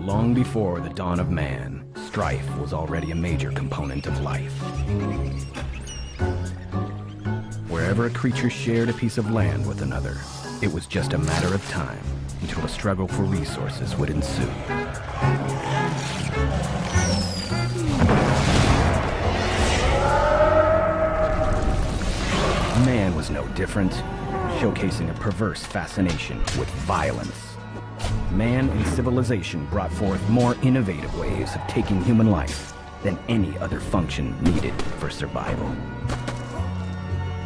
Long before the dawn of man, strife was already a major component of life. Wherever a creature shared a piece of land with another, it was just a matter of time until a struggle for resources would ensue. Man was no different, showcasing a perverse fascination with violence. Man and civilization brought forth more innovative ways of taking human life than any other function needed for survival.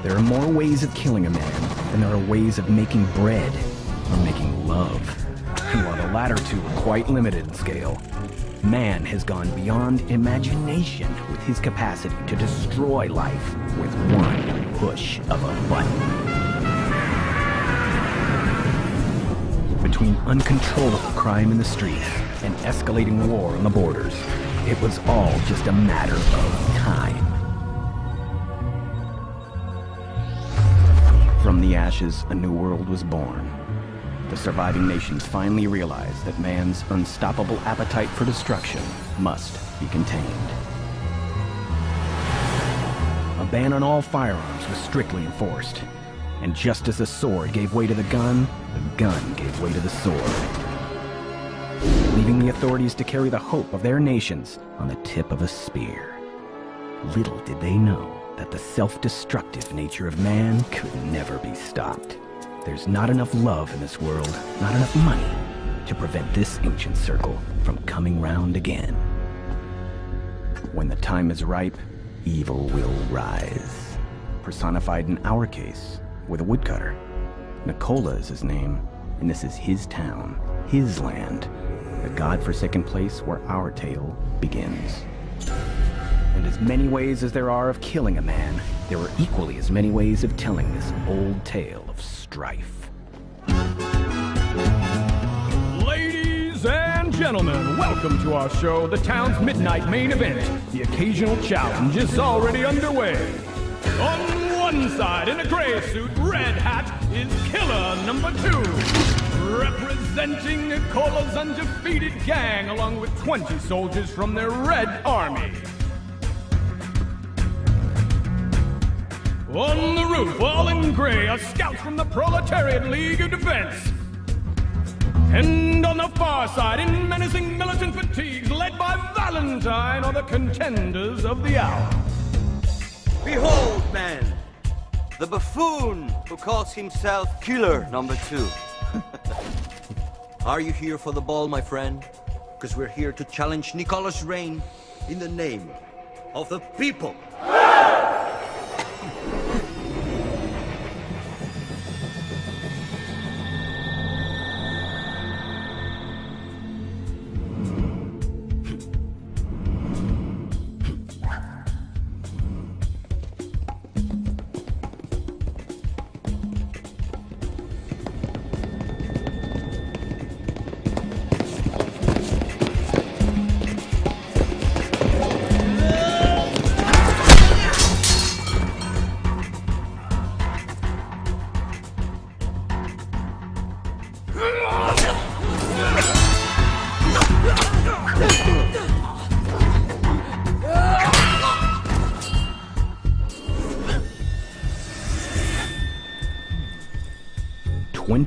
There are more ways of killing a man than there are ways of making bread or making love. And while the latter two are quite limited in scale, man has gone beyond imagination with his capacity to destroy life with one push of a button. Between uncontrollable crime in the streets and escalating war on the borders, it was all just a matter of time. From the ashes, a new world was born. The surviving nations finally realized that man's unstoppable appetite for destruction must be contained. A ban on all firearms was strictly enforced. And just as the sword gave way to the gun gave way to the sword, leaving the authorities to carry the hope of their nations on the tip of a spear. Little did they know that the self-destructive nature of man could never be stopped. There's not enough love in this world, not enough money, to prevent this ancient circle from coming round again. When the time is ripe, evil will rise. Personified in our case, with a woodcutter. Nicola is his name, and this is his town, his land, the godforsaken place where our tale begins. And as many ways as there are of killing a man, there are equally as many ways of telling this old tale of strife. Ladies and gentlemen, welcome to our show, the town's midnight main event. The occasional challenge is already underway. On one side, in a gray suit, red hat, is killer number 2. Representing Nicola's undefeated gang, along with 20 soldiers from their Red Army. On the roof, all in gray, are scouts from the Proletariat League of Defense. And on the far side, in menacing militant fatigues, led by Valentine, are the contenders of the hour. Behold, man, the buffoon who calls himself Killer number 2. Are you here for the ball, my friend? Because we're here to challenge Nicola's reign in the name of the people.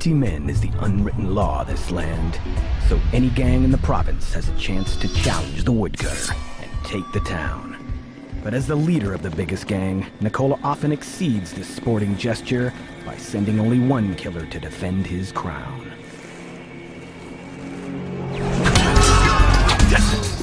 Men is the unwritten law of this land, so any gang in the province has a chance to challenge the woodcutter and take the town. But as the leader of the biggest gang, Nicola often exceeds this sporting gesture by sending only one killer to defend his crown. Yeah!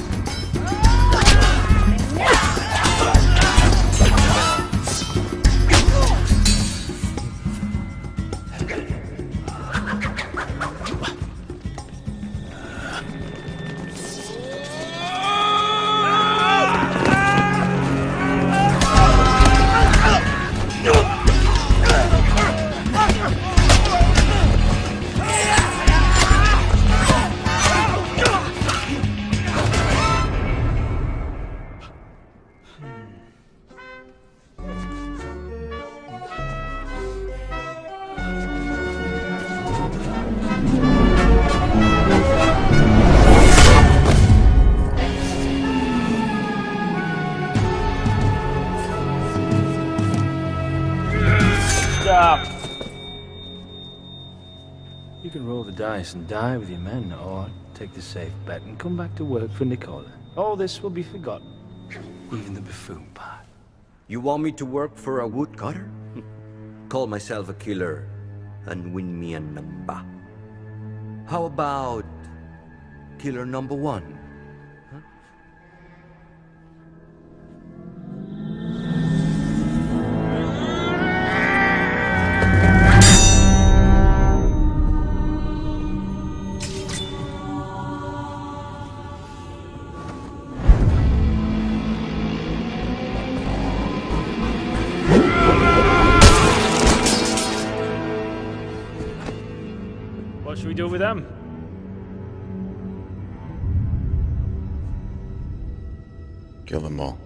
Stop! You can roll the dice and die with your men, or take the safe bet and come back to work for Nicola. All this will be forgotten. Even the buffoon part. You want me to work for a woodcutter? Call myself a killer and win me a number. How about killer number one? What should we do with them? Kill them all.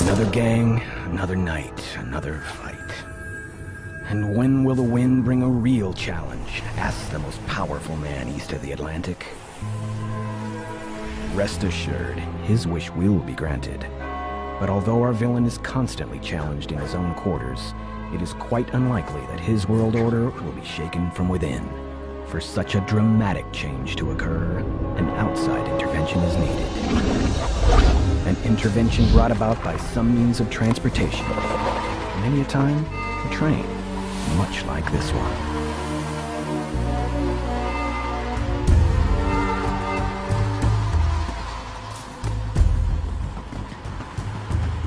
Another gang, another night, another fight. And when will the wind bring a real challenge? Asks the most powerful man east of the Atlantic. Rest assured, his wish will be granted. But although our villain is constantly challenged in his own quarters, it is quite unlikely that his world order will be shaken from within. For such a dramatic change to occur, an outside intervention is needed. An intervention brought about by some means of transportation. Many a time, a train, much like this one.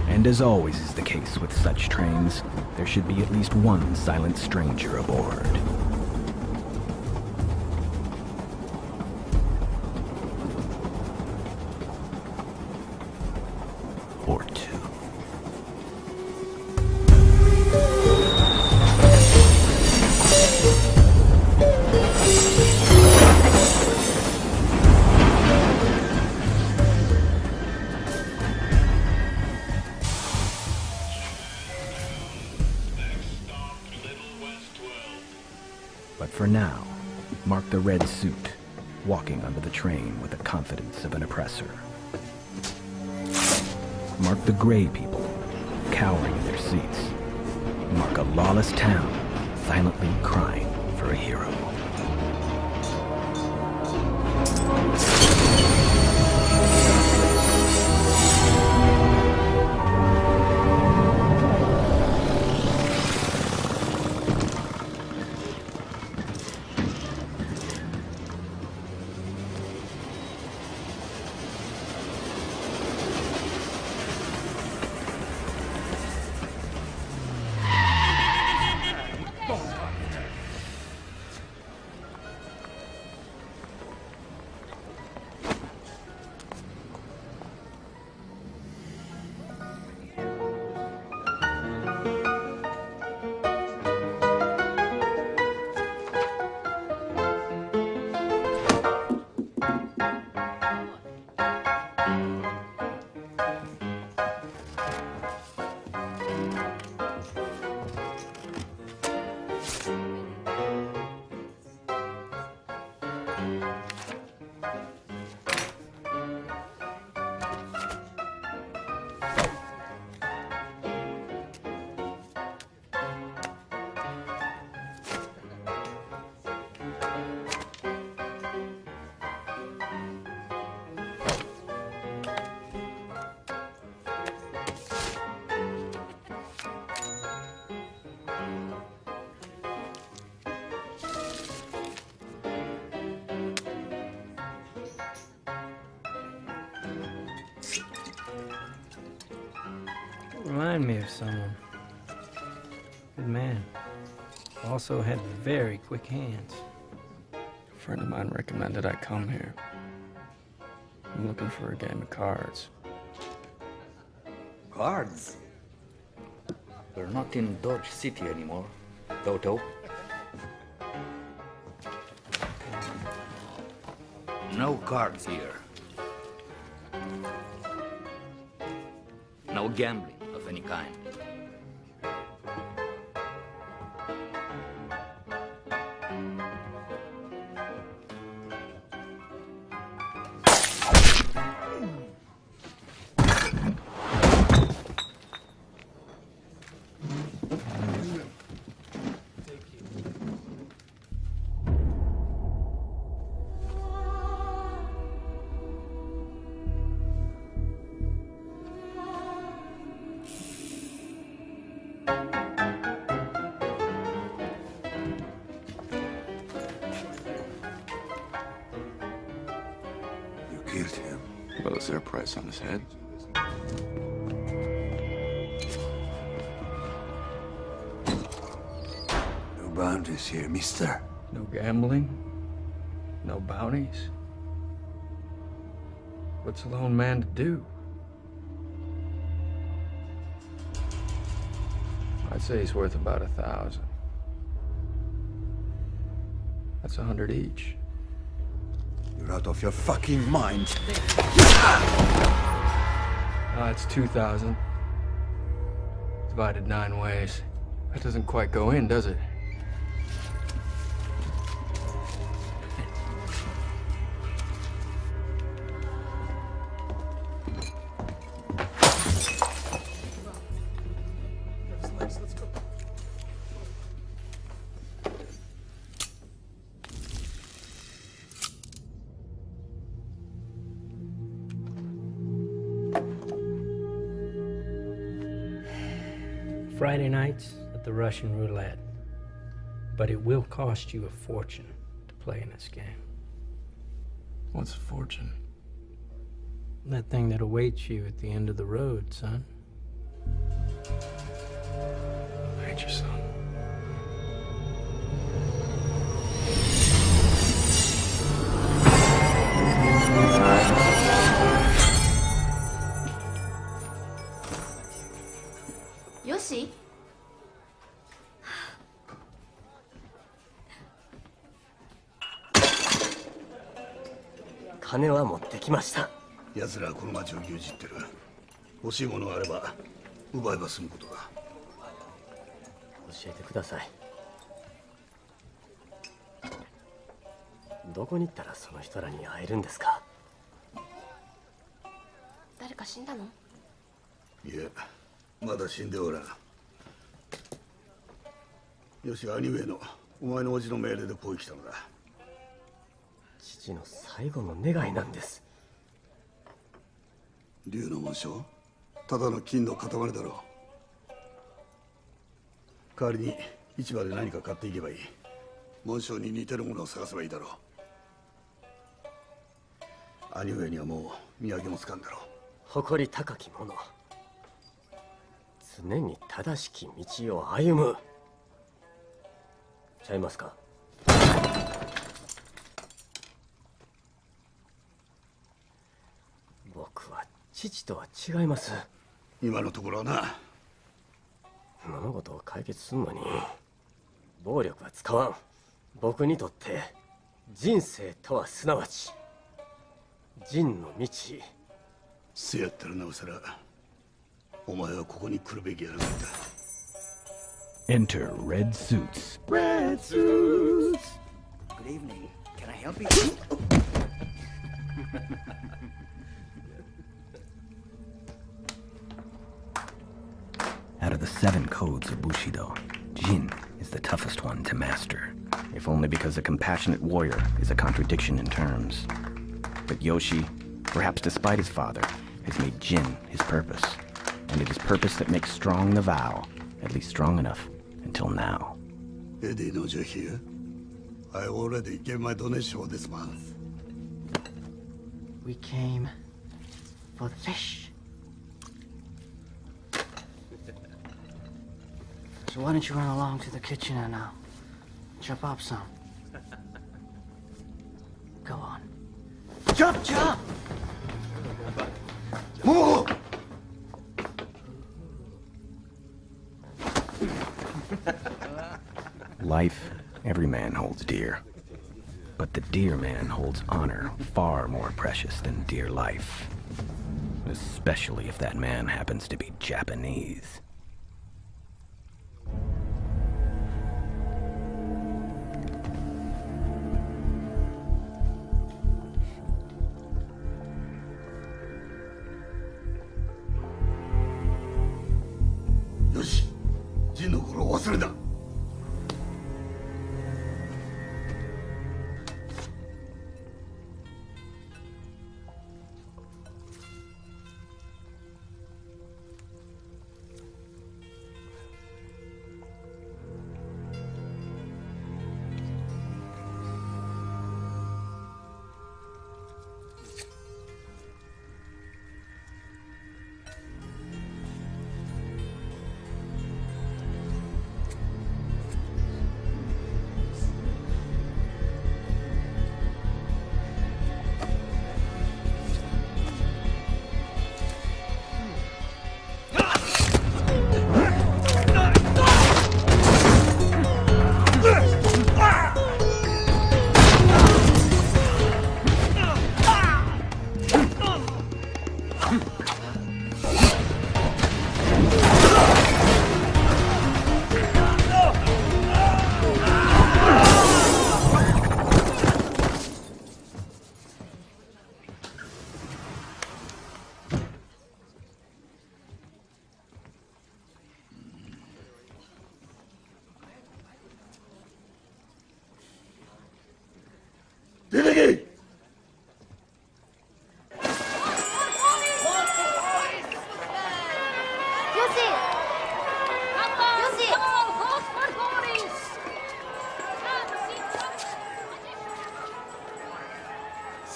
And as always is the case with such trains, there should be at least one silent stranger aboard. Or two. But for now, mark the red suit, walking under the train with the confidence of an oppressor. Mark the gray people, cowering in their seats. Mark a lawless town, silently crying for a hero. Remind me of someone. Good man. Also had very quick hands. A friend of mine recommended I come here. I'm looking for a game of cards. Cards? We're not in Dodge City anymore, Toto. No cards here. No gambling of any kind. killed him. Well, is there a price on his head? No boundaries here, mister. No gambling? No bounties? What's a lone man to do? I'd say he's worth about 1,000. That's 100 each. You're out of your fucking mind. It's 2,000. Divided 9 ways. That doesn't quite go in, does it? Friday nights at the Russian roulette. But it will cost you a fortune to play in this game. What's a fortune? That thing that awaits you at the end of the road, son. I hate your son. Yoshi? 金は持ってきました。奴らはこの町を牛耳ってる。欲しいものがあれば奪えば済むことだ。教えてください。どこに行ったらその人らに会えるんですか？誰か死んだの？いえ、まだ死んでおらん。よし、兄上のお前の叔父の命令でこう来たのだ。父の最後の願いなんです。竜の紋章、ただの金の塊だろう。代わりに市場で何か買っていけばいい。紋章に似てるものを探せばいいだろう。兄上にはもう土産もつかんだろう。誇り高き者、常に正しき道を歩む。ちゃいますか？僕は父とは違います。今のところはな。物事を解決するのに暴力は使わん。僕にとって人生とはすなわち仁の道。せやったらなおさらお前はここに来るべきやなかった。Enter red suits. Red suits! Good evening. Can I help you? Out of the 7 codes of Bushido, Jin is the toughest one to master, if only because a compassionate warrior is a contradiction in terms. But Yoshi, perhaps despite his father, has made Jin his purpose, and it is purpose that makes strong the vow, at least strong enough until now. Eddie knows you're here. I already gave my donation for this month. We came for the fish. So why don't you run along to the kitchen and chop up some? Go on. Chop, chop! Move! Life, every man holds dear. But the dear man holds honor far more precious than dear life. Especially if that man happens to be Japanese. Yoshi, ジンの頃を忘れた。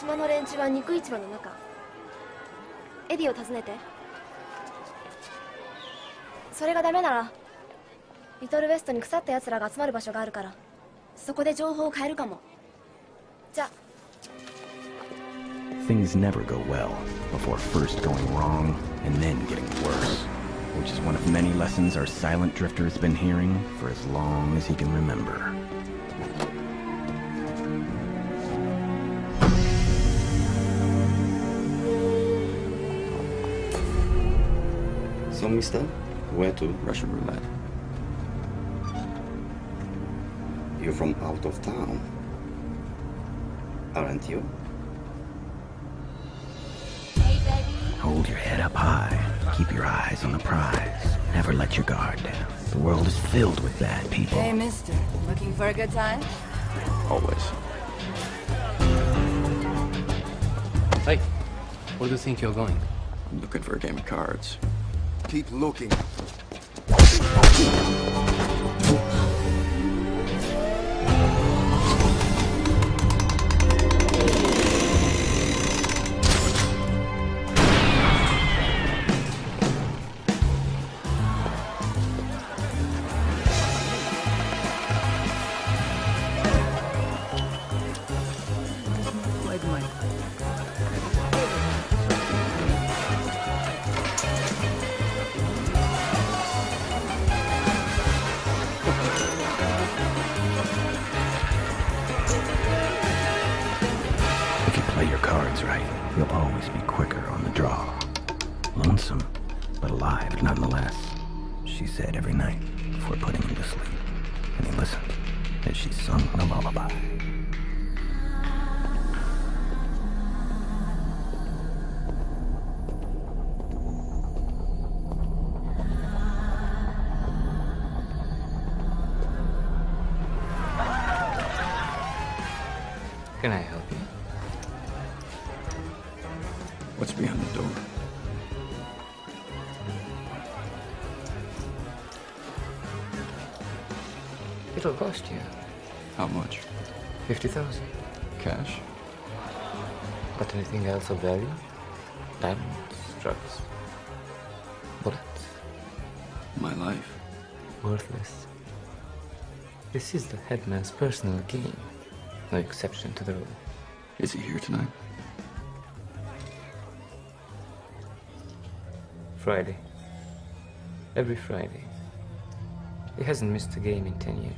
島の連中は肉市場の中。エディを訪ねて。それがダメならリトルウェストに腐った奴らが集まる場所があるから、そこで情報を変えるかも。じゃあ。 Things never go well before first going wrong and then getting worse, which is one of many lessons our silent drifter has been hearing for as long as he can remember. So, mister, where to? Russian roulette. You're from out of town, aren't you? Hold your head up high. Keep your eyes on the prize. Never let your guard down. The world is filled with bad people. Hey, mister. Looking for a good time? Always. Hey, where do you think you're going? I'm looking for a game of cards. Keep looking. You'll always be quicker on the draw. Lonesome, but alive nonetheless, she said every night before putting him to sleep. And he listened as she sung a lullaby. Can I help you? What's behind the door? It'll cost you. How much? 50,000. Cash? Got anything else of value? Diamonds, drugs, bullets? My life. Worthless. This is the headman's personal game. No exception to the rule. Is he here tonight? Friday. Every Friday. He hasn't missed a game in 10 years.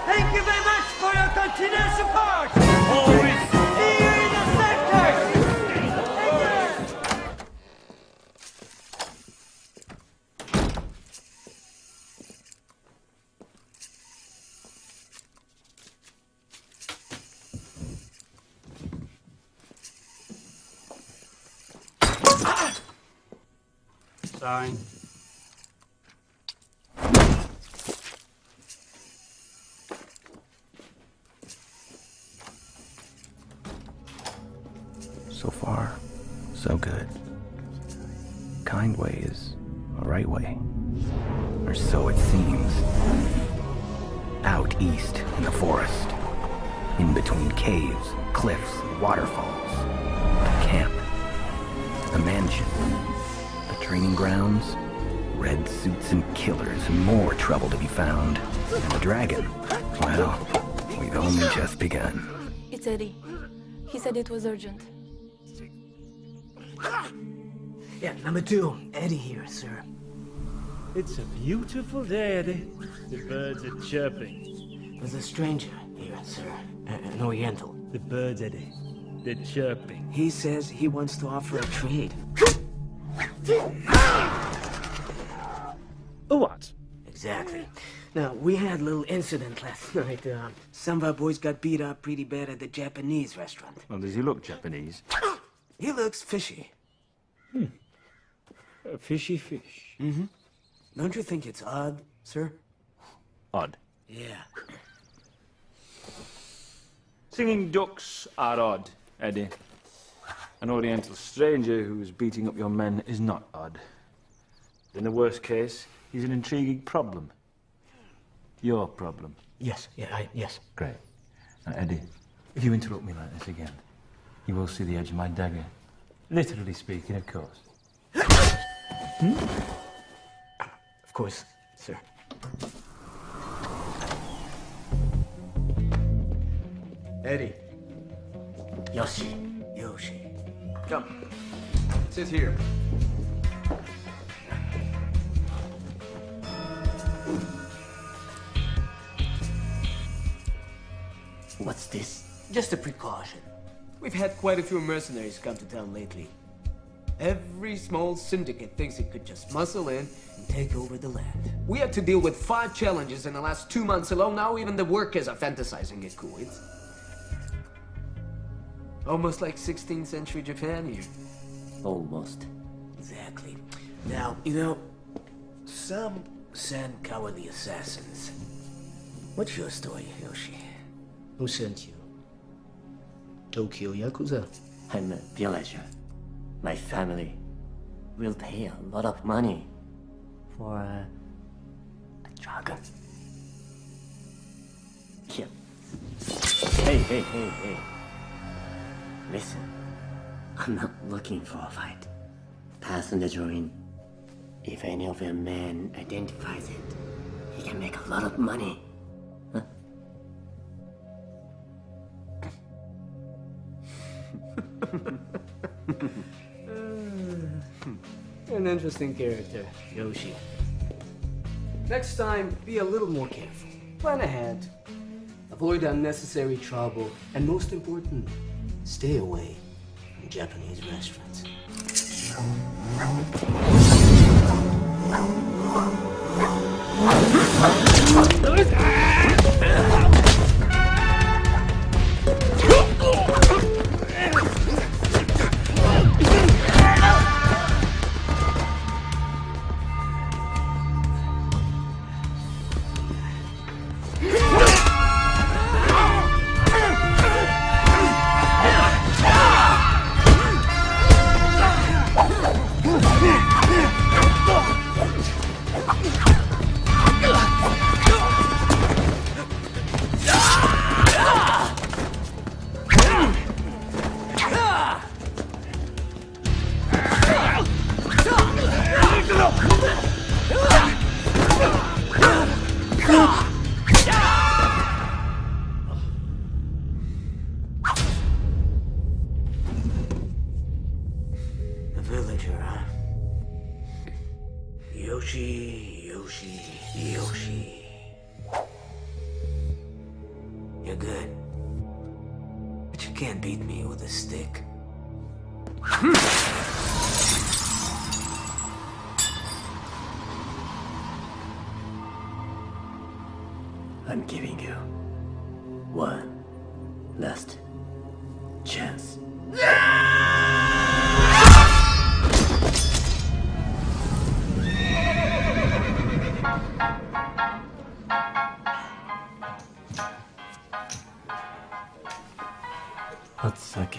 Thank you very much for your continued support! Always see you in the sector! Sorry. So far, so good. Kind way is a right way. Or so it seems. Out east in the forest. In between caves, cliffs, and waterfalls. A camp. A mansion. The training grounds. Red suits and killers and more trouble to be found. And the dragon. Well, we've only just begun. It's Eddie. He said it was urgent. Yeah, number 2, Eddie here, sir. It's a beautiful day, Eddie. The birds are chirping. There's a stranger here, sir. An Oriental. The birds, Eddie. They're chirping. He says he wants to offer a trade. A what? Exactly. Now, we had a little incident last night. Some of our boys got beat up pretty bad at the Japanese restaurant. Well, does he look Japanese? He looks fishy. A fishy fish. Mm-hmm. Don't you think it's odd, sir? Odd. Yeah. Singing ducks are odd, Eddie. An Oriental stranger who's beating up your men is not odd. In the worst case, he's an intriguing problem. Your problem. Yes, yes. Great. Now, Eddie, if you interrupt me like this again, you will see the edge of my dagger. Literally speaking, of course. Of course, sir. Eddie. Yoshi. Come. Sit here. What's this? Just a precaution. We've had quite a few mercenaries come to town lately. Every small syndicate thinks it could just muscle in and take over the land. We had to deal with 5 challenges in the last 2 months alone. Now even the workers are fantasizing it cool. It's almost like 16th century Japan here. Almost. Exactly. Now, you know, some send cowardly assassins. What's your story, Yoshi? Who sent you? Tokyo Yakuza? I'm a villager. My family will pay a lot of money for a dragon. Here. Hey. Listen, I'm not looking for a fight. Pass on the drawing. If any of your men identifies it, he can make a lot of money. Huh? An interesting character, Yoshi. Next time, be a little more careful. Plan ahead. Avoid unnecessary trouble. And most important, stay away from Japanese restaurants. A villager, huh? Yoshi. You're good. But you can't beat me with a stick. I'm giving you one last chance. Hot sake.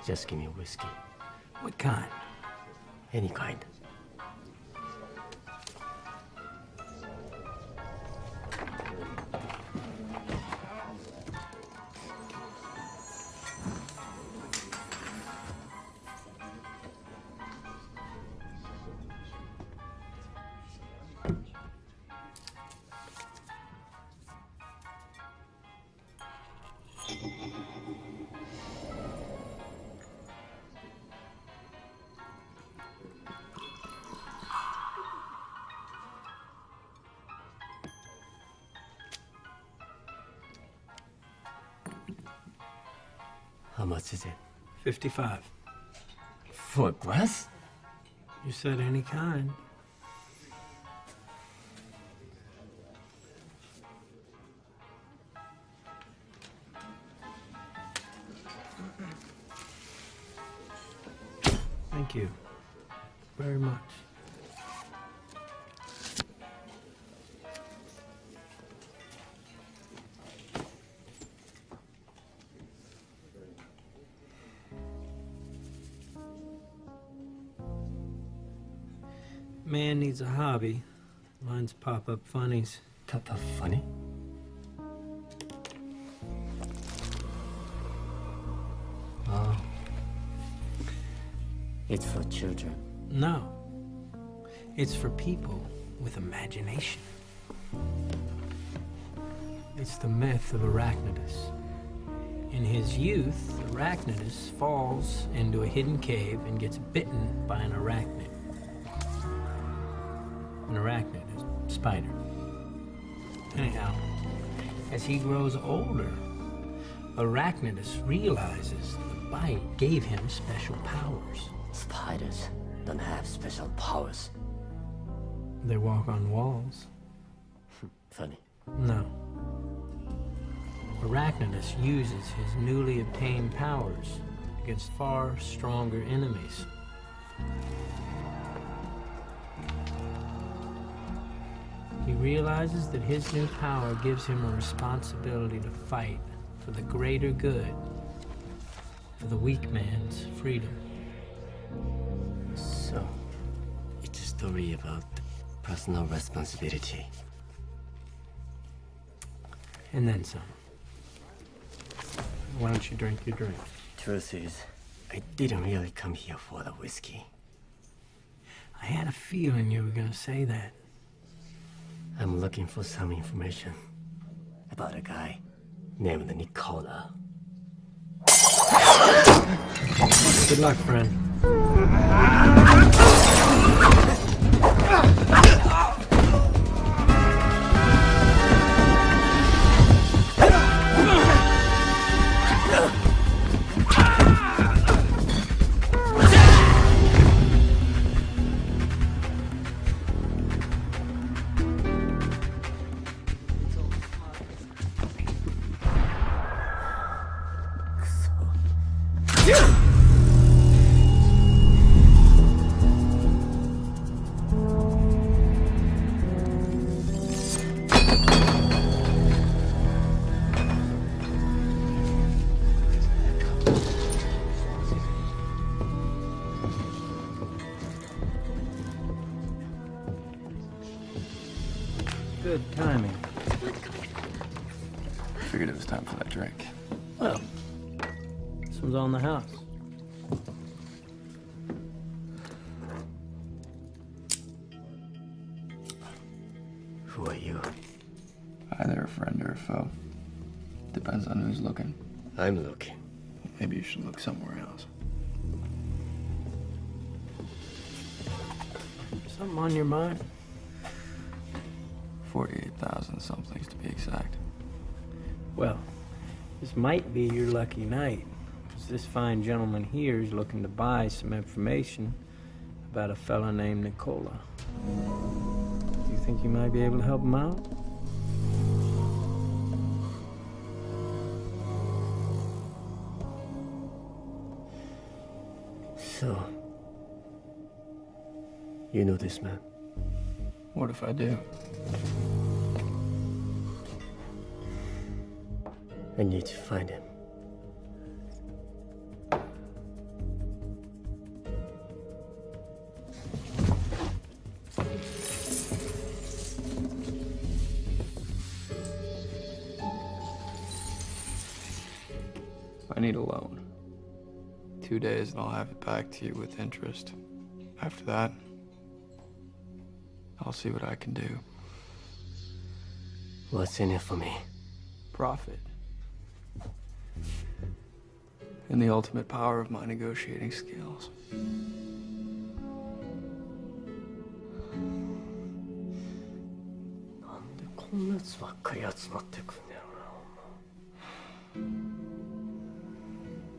Just give me whiskey. What kind? Any kind. How much is it? 55. For a glass? You said any kind. Thank you very much. Man needs a hobby. Mine's pop-up funnies. Pop-up funny? Oh. It's for children. No. It's for people with imagination. It's the myth of Arachnidus. In his youth, Arachnidus falls into a hidden cave and gets bitten by an arachnid. An arachnid is a spider. Anyhow, as he grows older, Arachnidus realizes the bite gave him special powers. Spiders don't have special powers. They walk on walls. Funny. No. Arachnidus uses his newly obtained powers against far stronger enemies. He realizes that his new power gives him a responsibility to fight for the greater good, for the weak man's freedom. So, it's a story about personal responsibility. And then some. Why don't you drink your drink? Truth is, I didn't really come here for the whiskey. I had a feeling you were gonna say that. I'm looking for some information about a guy named Nicola. Good luck, friend. Good timing. Figured it was time for that drink. Well, this one's on the house. Who are you? Either a friend or a foe. Depends on who's looking. I'm looking. Maybe you should look somewhere else. Something on your mind? 48,000 somethings to be exact. Well, this might be your lucky night, because this fine gentleman here is looking to buy some information about a fella named Nicola. Do you think you might be able to help him out? So, you know this man? What if I do? I need to find him. I need a loan. 2 days and I'll have it back to you with interest. After that, I'll see what I can do. What's in it for me? Profit. And the ultimate power of my negotiating skills.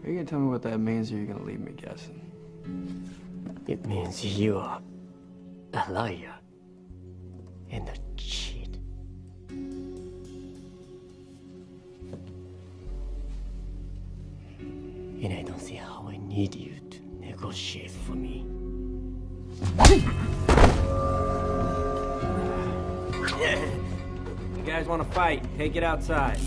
Are you gonna tell me what that means, or are you gonna leave me guessing? It means you are a liar and a cheat. And I don't see how I need you to negotiate for me. You guys want to fight? Take it outside.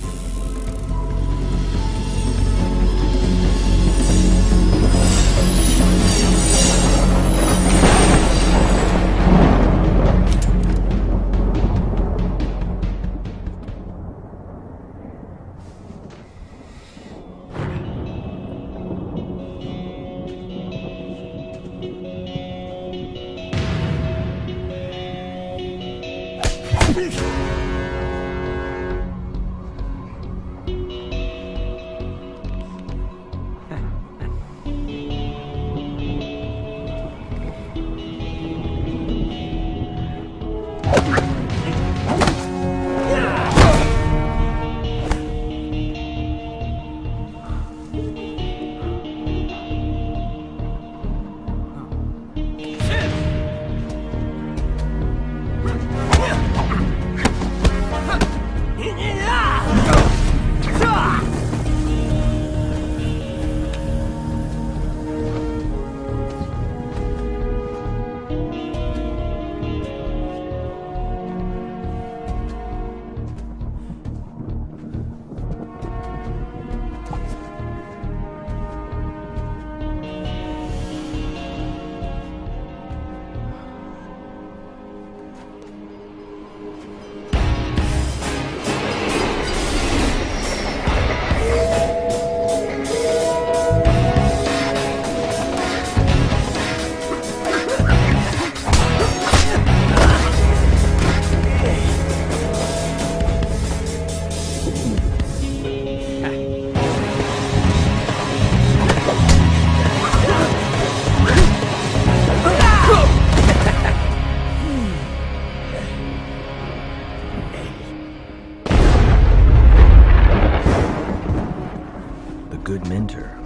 Good mentor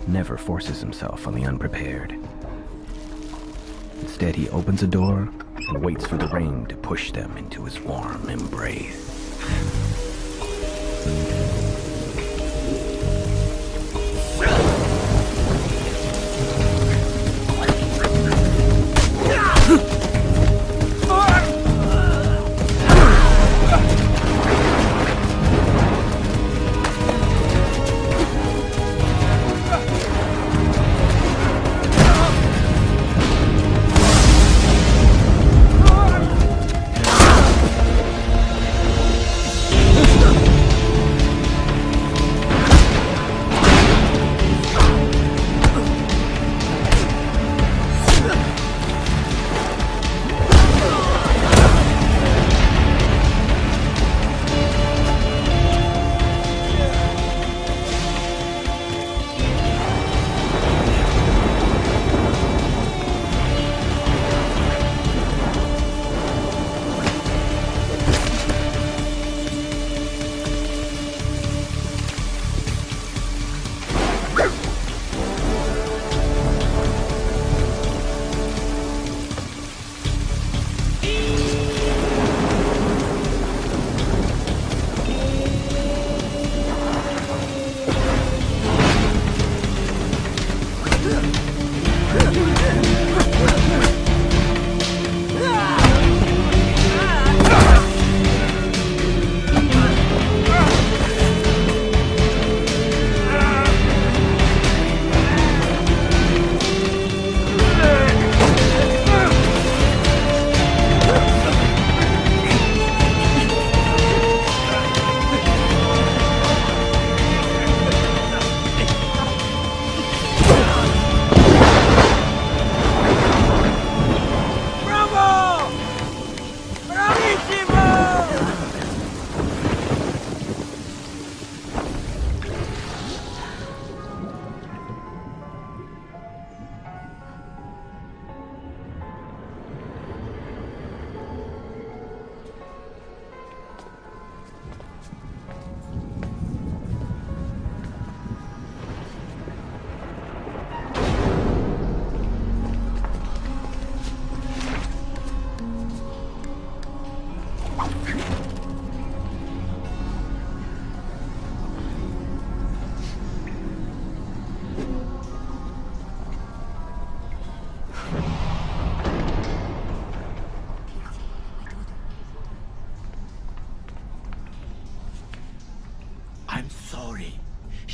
never forces himself on the unprepared. Instead, he opens a door and waits for the rain to push them into his warm embrace.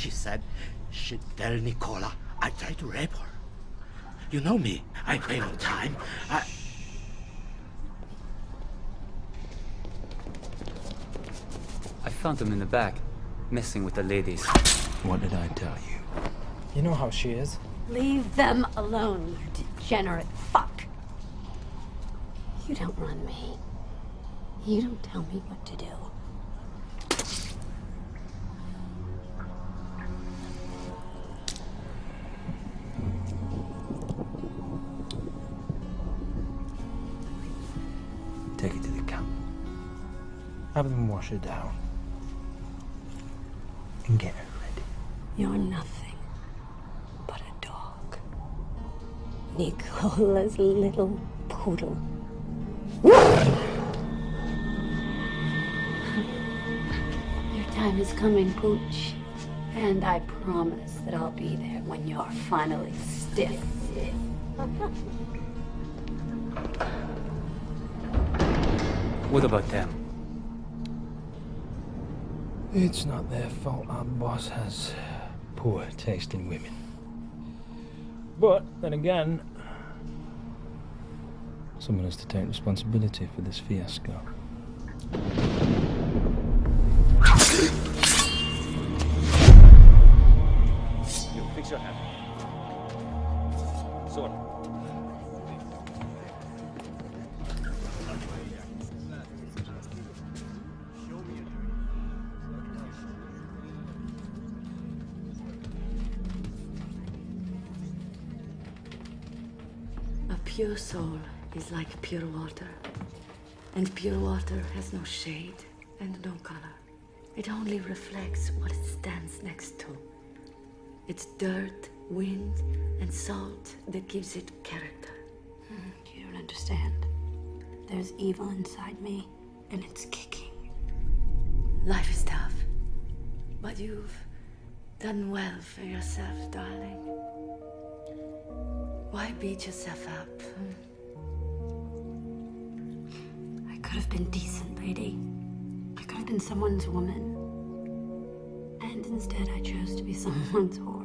She said she'd tell Nicola I tried to rape her. You know me. I pay on time. I found them in the back, messing with the ladies. What did I tell you? You know how she is. Leave them alone, you degenerate fuck. You don't run me. You don't tell me what to do. Take it to the camp. Have them wash her down. And get her ready. You're nothing but a dog. Nicola's little poodle. Your time is coming, Pooch. And I promise that I'll be there when you're finally stiff. What about them? It's not their fault our boss has poor taste in women. But then again, someone has to take responsibility for this fiasco. You fix your hand. Sword. A pure soul is like pure water. And pure water has no shade and no color. It only reflects what it stands next to. It's dirt, wind, and salt that gives it character. You don't understand. There's evil inside me, and it's kicking. Life is tough. But you've done well for yourself, darling. Why beat yourself up? I could have been decent, lady. I could have been someone's woman. And instead, I chose to be someone's whore.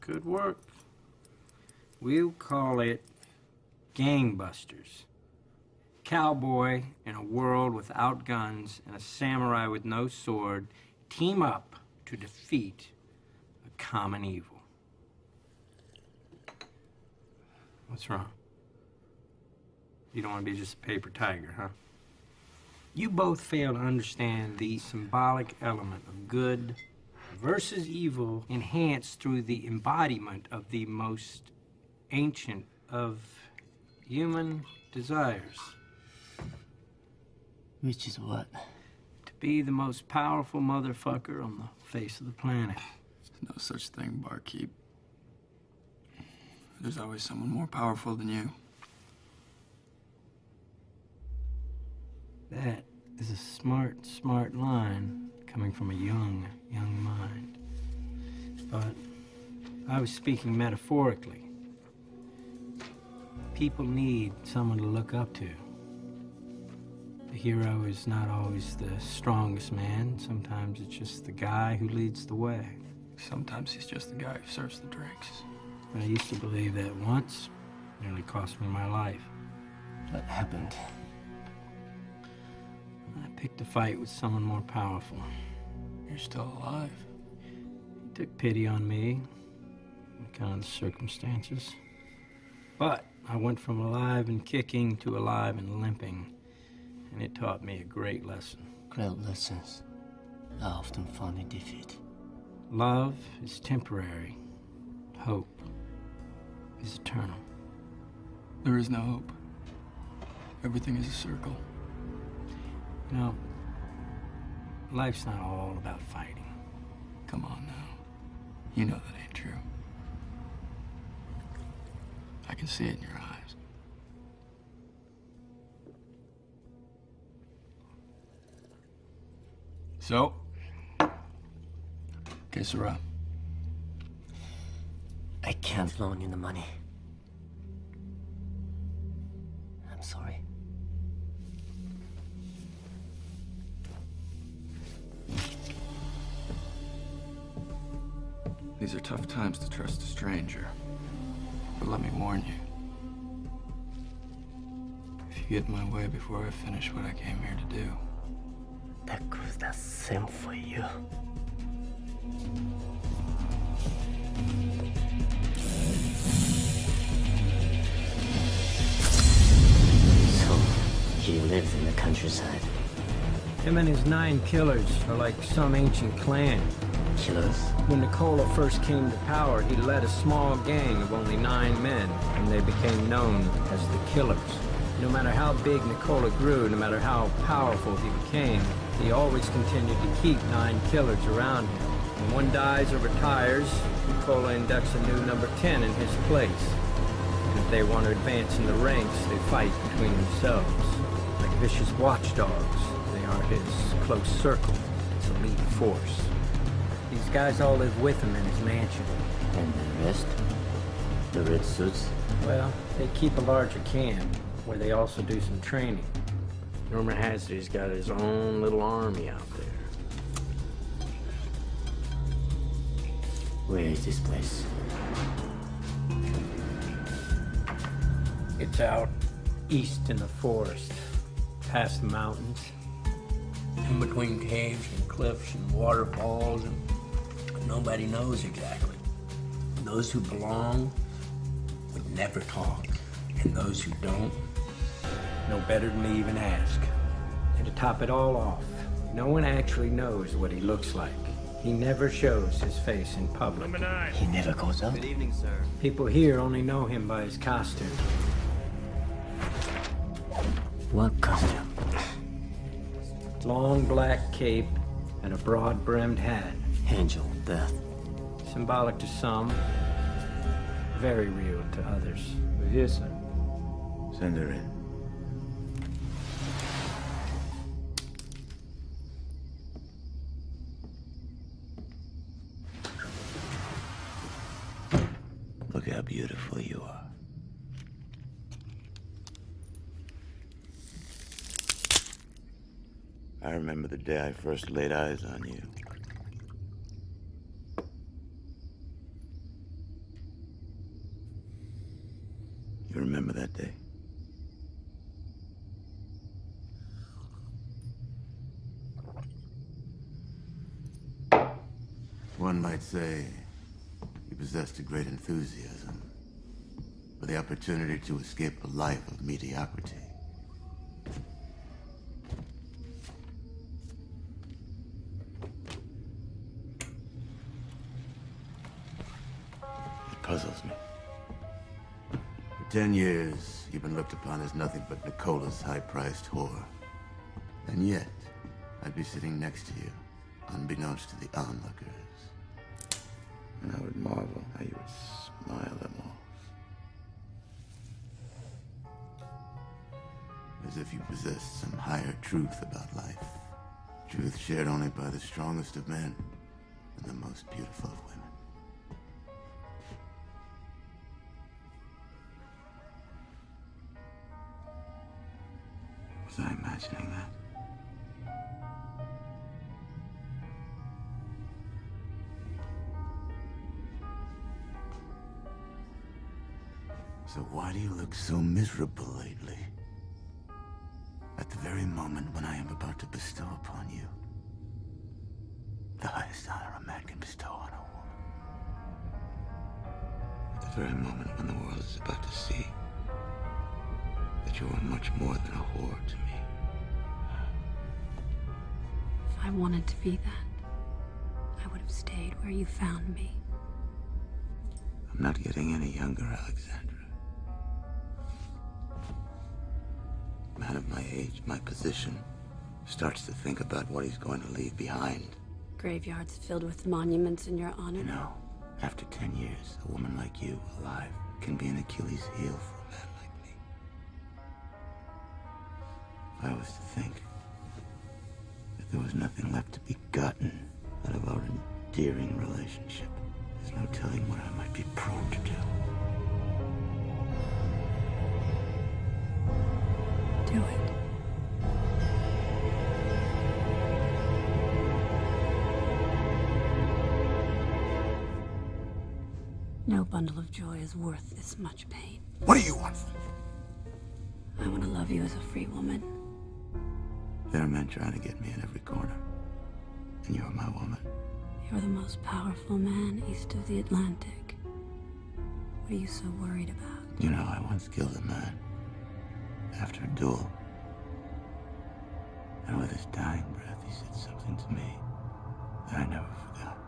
Good work. We'll call it Gangbusters. Cowboy in a world without guns and a samurai with no sword team up to defeat a common evil. What's wrong? You don't want to be just a paper tiger, huh? You both fail to understand the symbolic element of good versus evil enhanced through the embodiment of the most ancient of human desires. Which is what? To be the most powerful motherfucker on the face of the planet. There's no such thing, barkeep. There's always someone more powerful than you. That is a smart line coming from a young mind. But I was speaking metaphorically. People need someone to look up to. The hero is not always the strongest man. Sometimes it's just the guy who leads the way. Sometimes he's just the guy who serves the drinks. I used to believe that once. It nearly cost me my life. What happened? I picked a fight with someone more powerful. You're still alive. He took pity on me, kind of the circumstances. But I went from alive and kicking to alive and limping, and it taught me a great lesson. Great lessons are often found in defeat. Love is temporary. Hope is eternal. There is no hope. Everything is a circle. You know, life's not all about fighting. Come on now. You know that ain't true. can see it in your eyes. So, guess we're up. I can't loan you the money. I'm sorry. These are tough times to trust a stranger. But let me warn you. If you get in my way before I finish what I came here to do. That goes the same for you. So, he lives in the countryside. Him and his 9 killers are like some ancient clan. Killers? When Nicola first came to power, he led a small gang of only 9 men, and they became known as the Killers. No matter how big Nicola grew, no matter how powerful he became, he always continued to keep 9 killers around him. When one dies or retires, Nicola inducts a new number 10 in his place. And if they want to advance in the ranks, they fight between themselves. Like vicious watchdogs, they are his close circle, his elite force. These guys all live with him in his mansion. And the rest? The red suits? Well, they keep a larger camp, where they also do some training. Rumor has it he's got his own little army out there. Where is this place? It's out east in the forest, past the mountains, in between caves and cliffs and waterfalls, and nobody knows exactly. Those who belong would never talk, and those who don't know better than to even ask. And to top it all off, no one actually knows what he looks like. He never shows his face in public. He never goes out? Good evening, sir. People here only know him by his costume. What costume? Long black cape and a broad-brimmed hat. Angel Death. Symbolic to some, very real to others. We're here, sir. Send her in. Look how beautiful you are. I remember the day I first laid eyes on you. You remember that day? One might say you possessed a great enthusiasm for the opportunity to escape a life of mediocrity. It puzzles me. For 10 years, you've been looked upon as nothing but Nicola's high-priced whore. And yet, I'd be sitting next to you, unbeknownst to the onlookers. And I would marvel how you would smile them off. As if you possessed some higher truth about life. Truth shared only by the strongest of men and the most beautiful of women. Was I imagining that? So why do you look so miserable lately? At the very moment when I am about to bestow upon you the highest honor a man can bestow on a woman. At the very moment when the world is about to see that you are much more than a whore to me. If I wanted to be that, I would have stayed where you found me. I'm not getting any younger, Alexandra. A man of my age, my position, starts to think about what he's going to leave behind. Graveyards filled with monuments in your honor. You know, After 10 years, a woman like you, alive, can be an Achilles heel for a man like me. If I was to think that there was nothing left to be gotten out of our endearing relationship, there's no telling what I might be prone to do. Do it. No bundle of joy is worth this much pain. What do you want from me? I want to love you as a free woman. There are men trying to get me in every corner. And you're my woman. You're the most powerful man east of the Atlantic. What are you so worried about? You know, I once killed a man after a duel. And with his dying breath, he said something to me that I never forgot.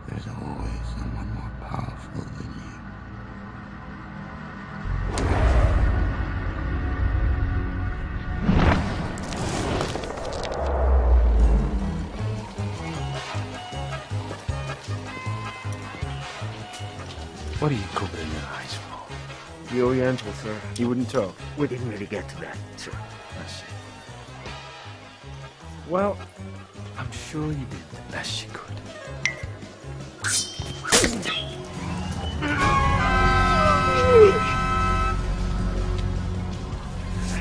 There's always someone more powerful than you. What are you covering your eyes for? The Oriental, sir. He wouldn't talk. We didn't really get to that, sir. I see. Well, I'm sure you did the best you could.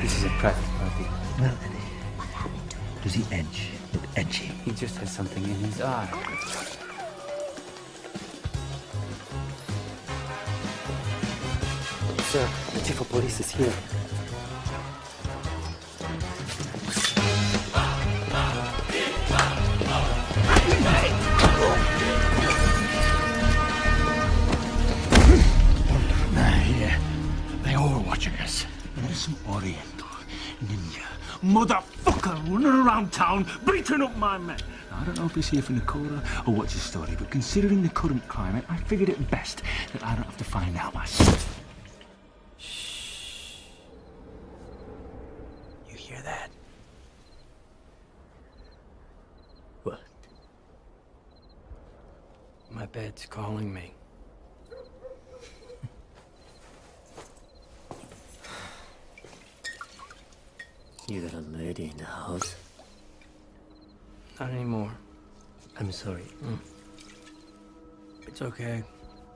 This is a private party. No, Eddie. What happened to him? Does he edge? Look edgy? He just has something in his eye. Sir, the chief of police is here. Yeah, they all are watching us. And there's some Oriental, ninja, motherfucker running around town, beating up my men. I don't know if he's here for Nicola or what's his story, but considering the current climate, I figured it best that I don't have to find out myself. You hear that? What? My bed's calling me. You got a lady in the house? Not anymore. I'm sorry. It's okay.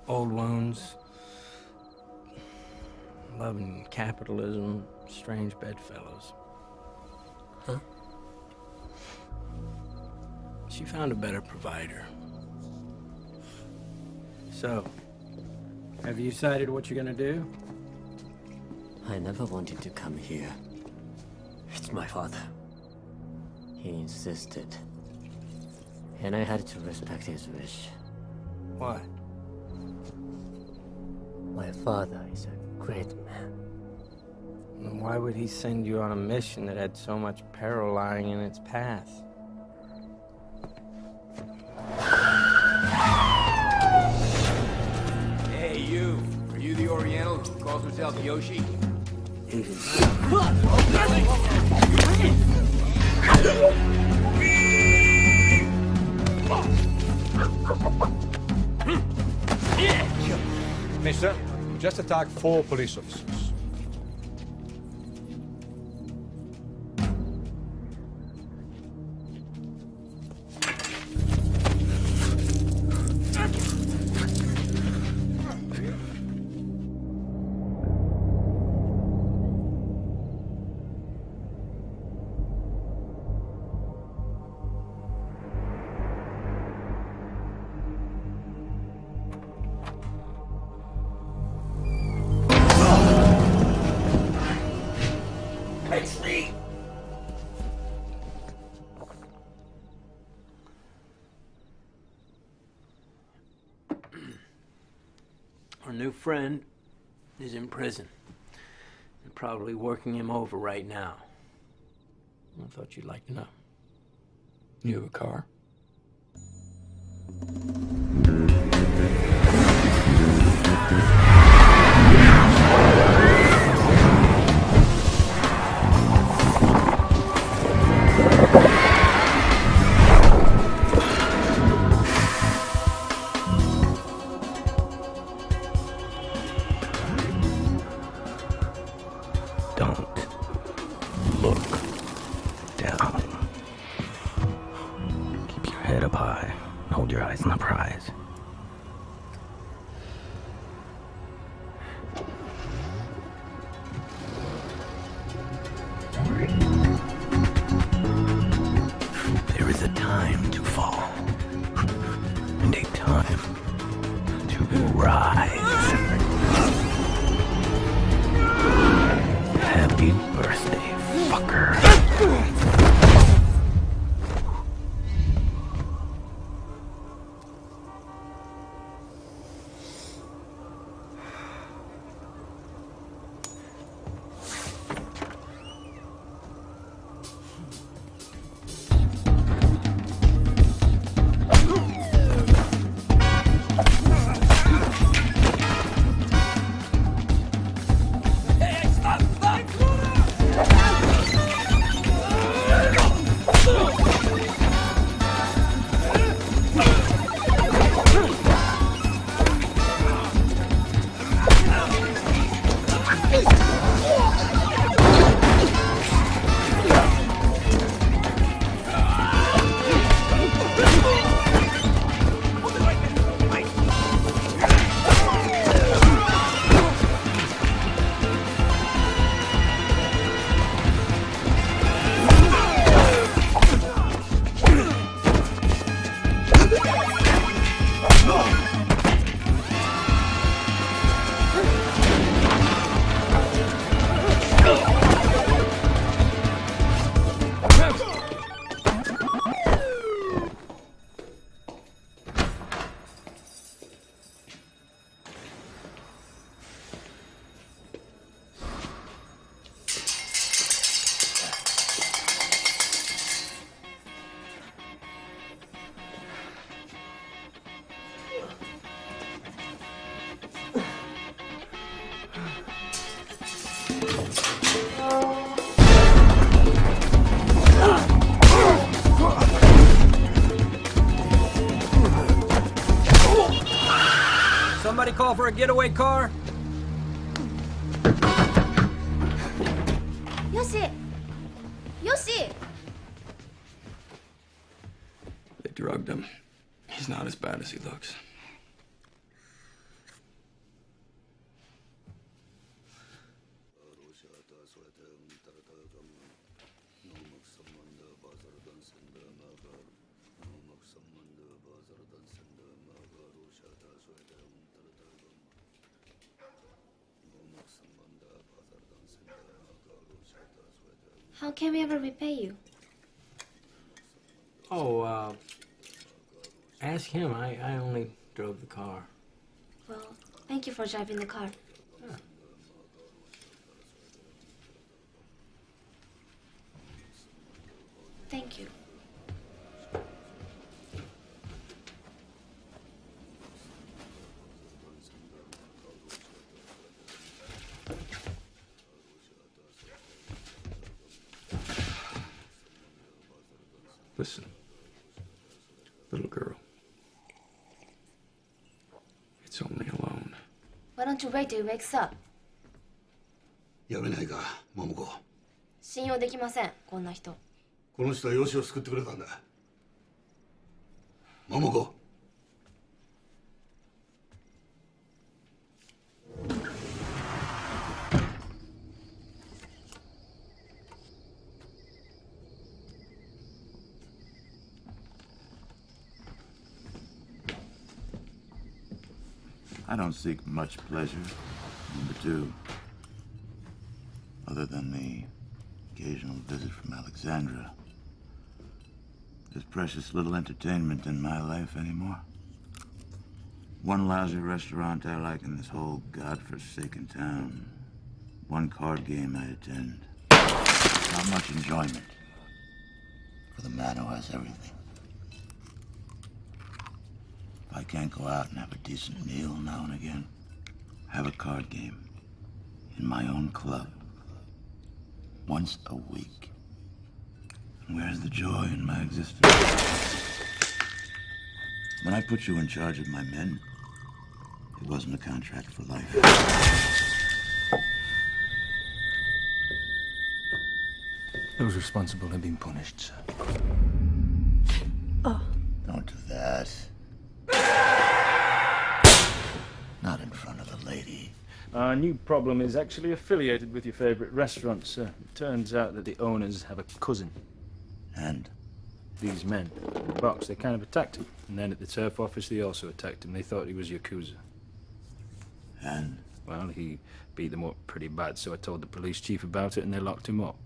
Old wounds. Love and capitalism. Strange bedfellows. Huh? She found a better provider. So, have you decided what you're gonna do? I never wanted to come here. It's my father. He insisted. And I had to respect his wish. Why? My father is a great man. And why would he send you on a mission that had so much peril lying in its path? Hey, you. Are you the Oriental who calls himself Yoshi? Mister, you just attacked 4 police officers. Our new friend is in prison. They're probably working him over right now. I thought you'd like to know. You have a car? Head up high. Hold your eyes on the prize. There is a time to fall, and a time to rise. Happy birthday, fucker. Somebody call for a getaway car? Yoshi! Yoshi! They drugged him. He's not as bad as he looks. How can we ever repay you? Oh, ask him. I only drove the car. Well, thank you for driving the car. Yeah. Thank you. Listen, little girl. It's only a loan. Why don't you wait till he wakes up? やめないか、桃子。信用できません、こんな人。この人は養子を救ってくれたんだ。桃子。I don't seek much pleasure, number two, other than the occasional visit from Alexandra. There's precious little entertainment in my life anymore. One lousy restaurant I like in this whole godforsaken town. One card game I attend. Not much enjoyment for the man who has everything. If I can't go out and have a decent meal now and again, have a card game in my own club once a week. And where's the joy in my existence? When I put you in charge of my men, it wasn't a contract for life. Those responsible have been punished, sir. Oh, Our new problem is actually affiliated with your favorite restaurant, sir. It turns out that the owners have a cousin. And? These men in the box, they kind of attacked him. And then at the turf office, they also attacked him. They thought he was Yakuza. And? Well, he beat them up pretty bad, so I told the police chief about it and they locked him up.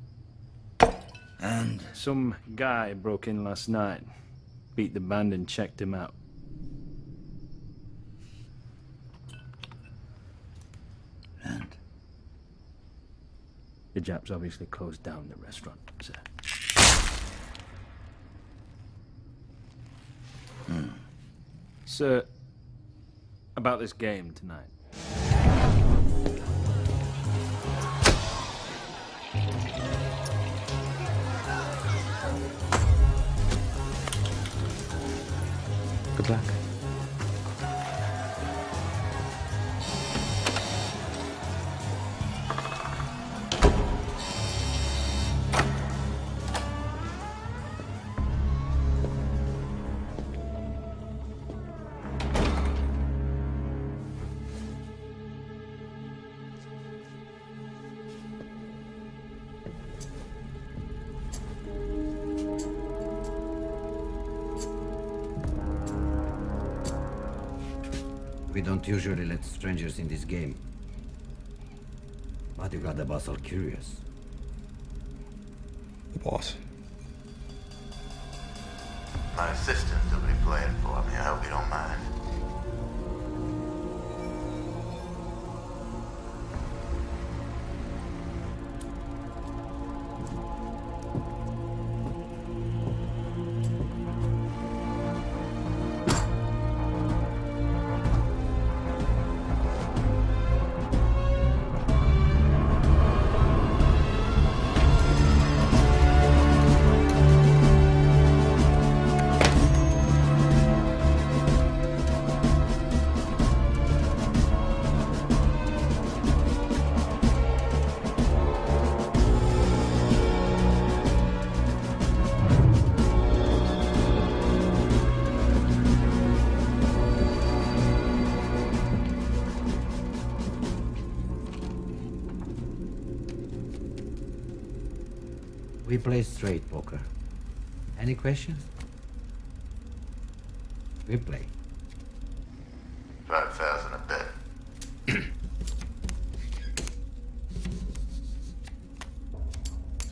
And? Some guy broke in last night, beat the band and checked him out. And? The Japs obviously closed down the restaurant, sir. Sir, about this game tonight. Good luck. We don't usually let strangers in this game. But you got the boss all curious. The boss? My assistant will be playing for me. I hope you don't mind. We play straight poker. Any questions? We play. 5,000 a bet.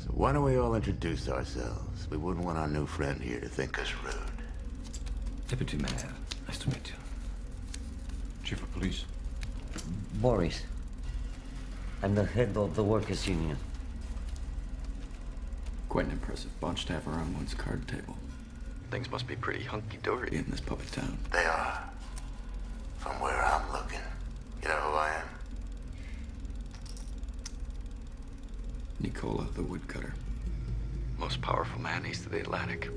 So why don't we all introduce ourselves? We wouldn't want our new friend here to think us rude. Deputy Mayor, nice to meet you. Chief of Police. Boris. I'm the head of the workers' union. Quite an impressive bunch to have around one's card table. Things must be pretty hunky-dory in this puppet town. They are. From where I'm looking. You know who I am? Nicola, the woodcutter. Most powerful man east of the Atlantic.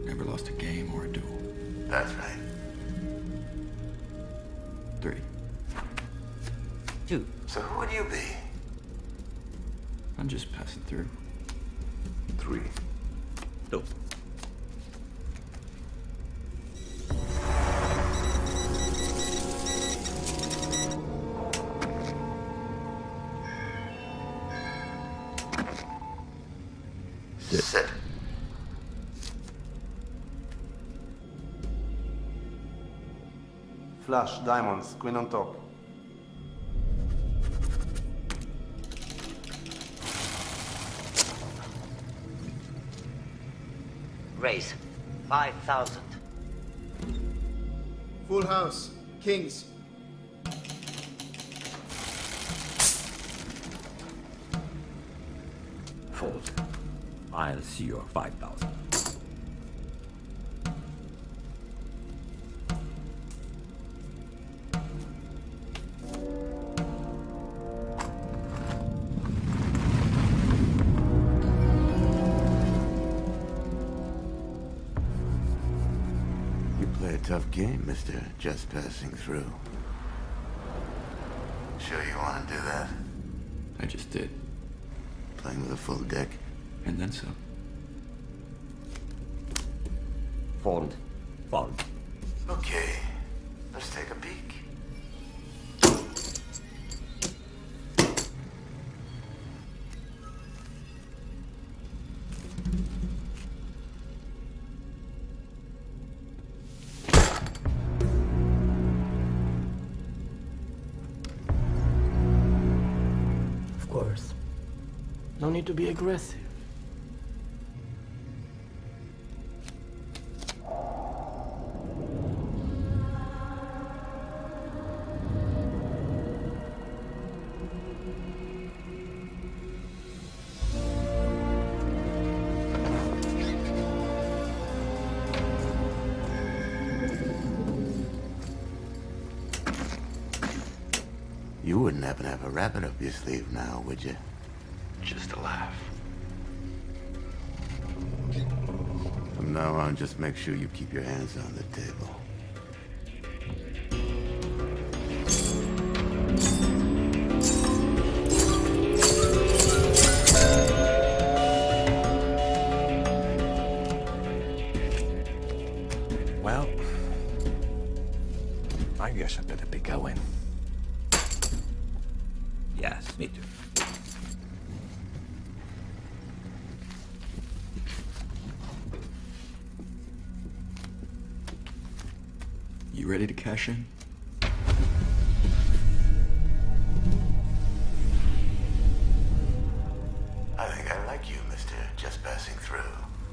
Never lost a game or a duel. That's right. 3. 2. So who would you be? I'm just passing through. 3. 2. Sit. Flush, diamonds, queen on top. Raise. 5,000. Full house, kings. Fold. I'll see your 5,000. You play a tough game, Mr. Just Passing Through. Sure you want to do that? I just did. Playing with a full deck? And then some. Fold. Fold. Okay, let's take a peek. No need to be aggressive. You wouldn't happen to have a rabbit up your sleeve now, would you? Just a laugh. From now on, just make sure you keep your hands on the table. Well, I guess I better be going. Yes, me too. You ready to cash in? I think I like you, mister. Just passing through.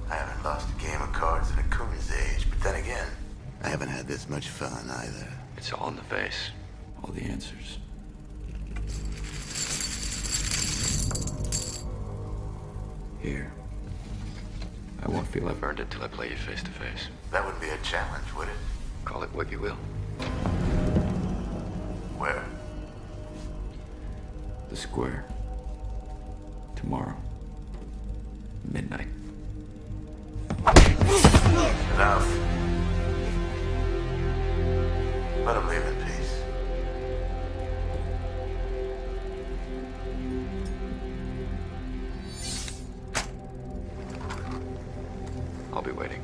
I haven't lost a game of cards in a coon's age, but then again, I haven't had this much fun either. It's all in the face. All the answers. Here. I won't feel I've earned it till I play you face to face. That wouldn't be a challenge, would it? Call it what you will. Where? The square. Tomorrow. Midnight. Enough. Let him leave in peace. I'll be waiting.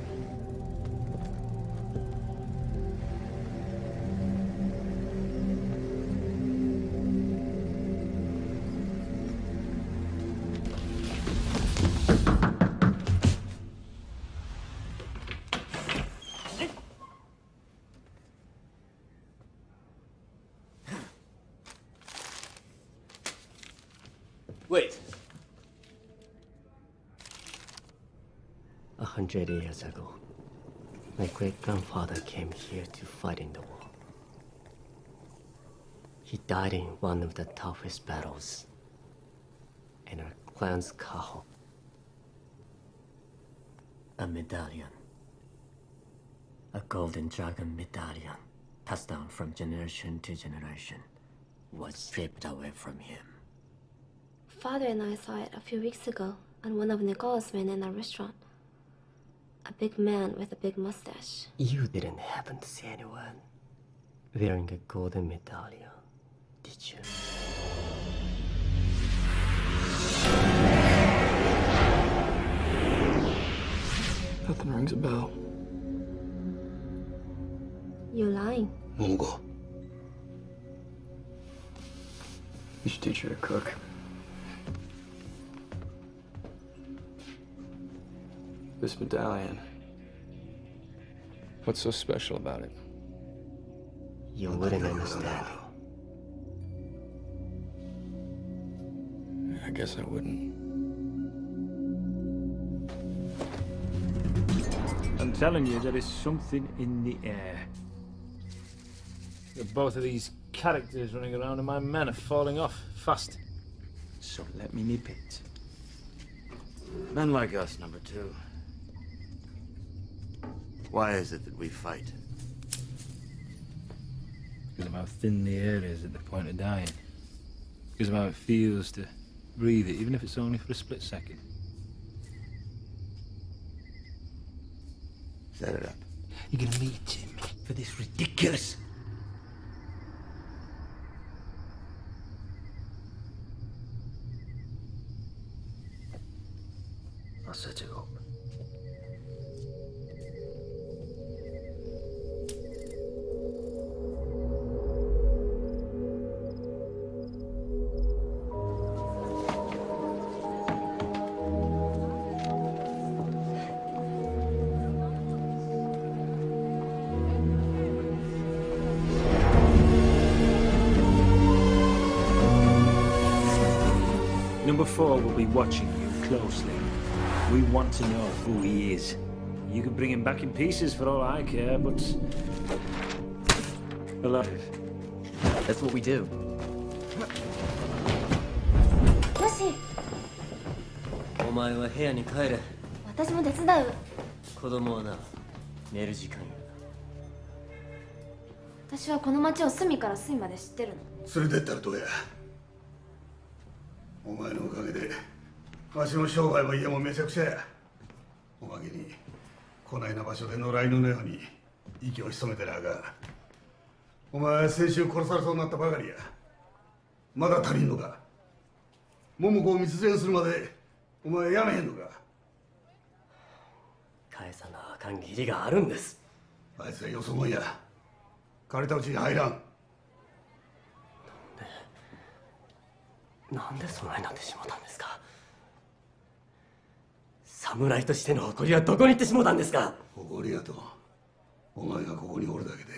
Wait. 100 years ago, my great-grandfather came here to fight in the war. He died in one of the toughest battles in our clan's Kaho. A medallion. A golden dragon medallion, passed down from generation to generation, was stripped away from him. Father and I saw it a few weeks ago on one of Nicola's men in a restaurant. A big man with a big mustache. You didn't happen to see anyone wearing a golden medallion, did you? Nothing rings a bell. You're lying. Momogo. You should teach her to cook. This medallion. What's so special about it? You wouldn't understand. I guess I wouldn't. I'm telling you, there is something in the air. Both of these characters running around and my men are falling off fast. So let me nip it. Men like us, number two. Why is it that we fight? Because of how thin the air is at the point of dying. Because of how it feels to breathe it, even if it's only for a split second. Set it up. You're gonna meet him for this ridiculous. I'll set you up. 4 will be watching you closely. We want to know who he is. You can bring him back in pieces for all I care, but... alive. That's what we do. よし、お前は部屋に帰れ。私も手伝う。子供はな、寝る時間や。私はこの町を隅から隅まで知ってるの。連れてったらどうや。お前のおかげでわしの商売も家もめちゃくちゃや。おまけにこないな場所で野良犬のように息を潜めてなあかん。お前先週殺されそうになったばかりや。まだ足りんのか。桃子を密連するまでお前やめへんのか。返さなあかん義理があるんです。あいつらよそもんや。借りたうちに入らん。なんでそないなってしもたんですか。侍としての誇りはどこに行ってしもたんですか。誇りやとお前がここにおるだけで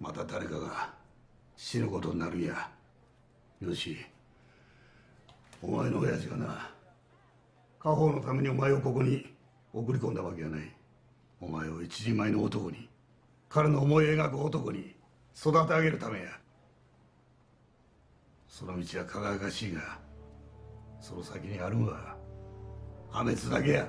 また誰かが死ぬことになるんや。よし、お前の親父がな、家宝のためにお前をここに送り込んだわけやない。お前を一人前の男に、彼の思い描く男に育て上げるためや。その道は輝かしいが、その先にあるんは破滅だけや。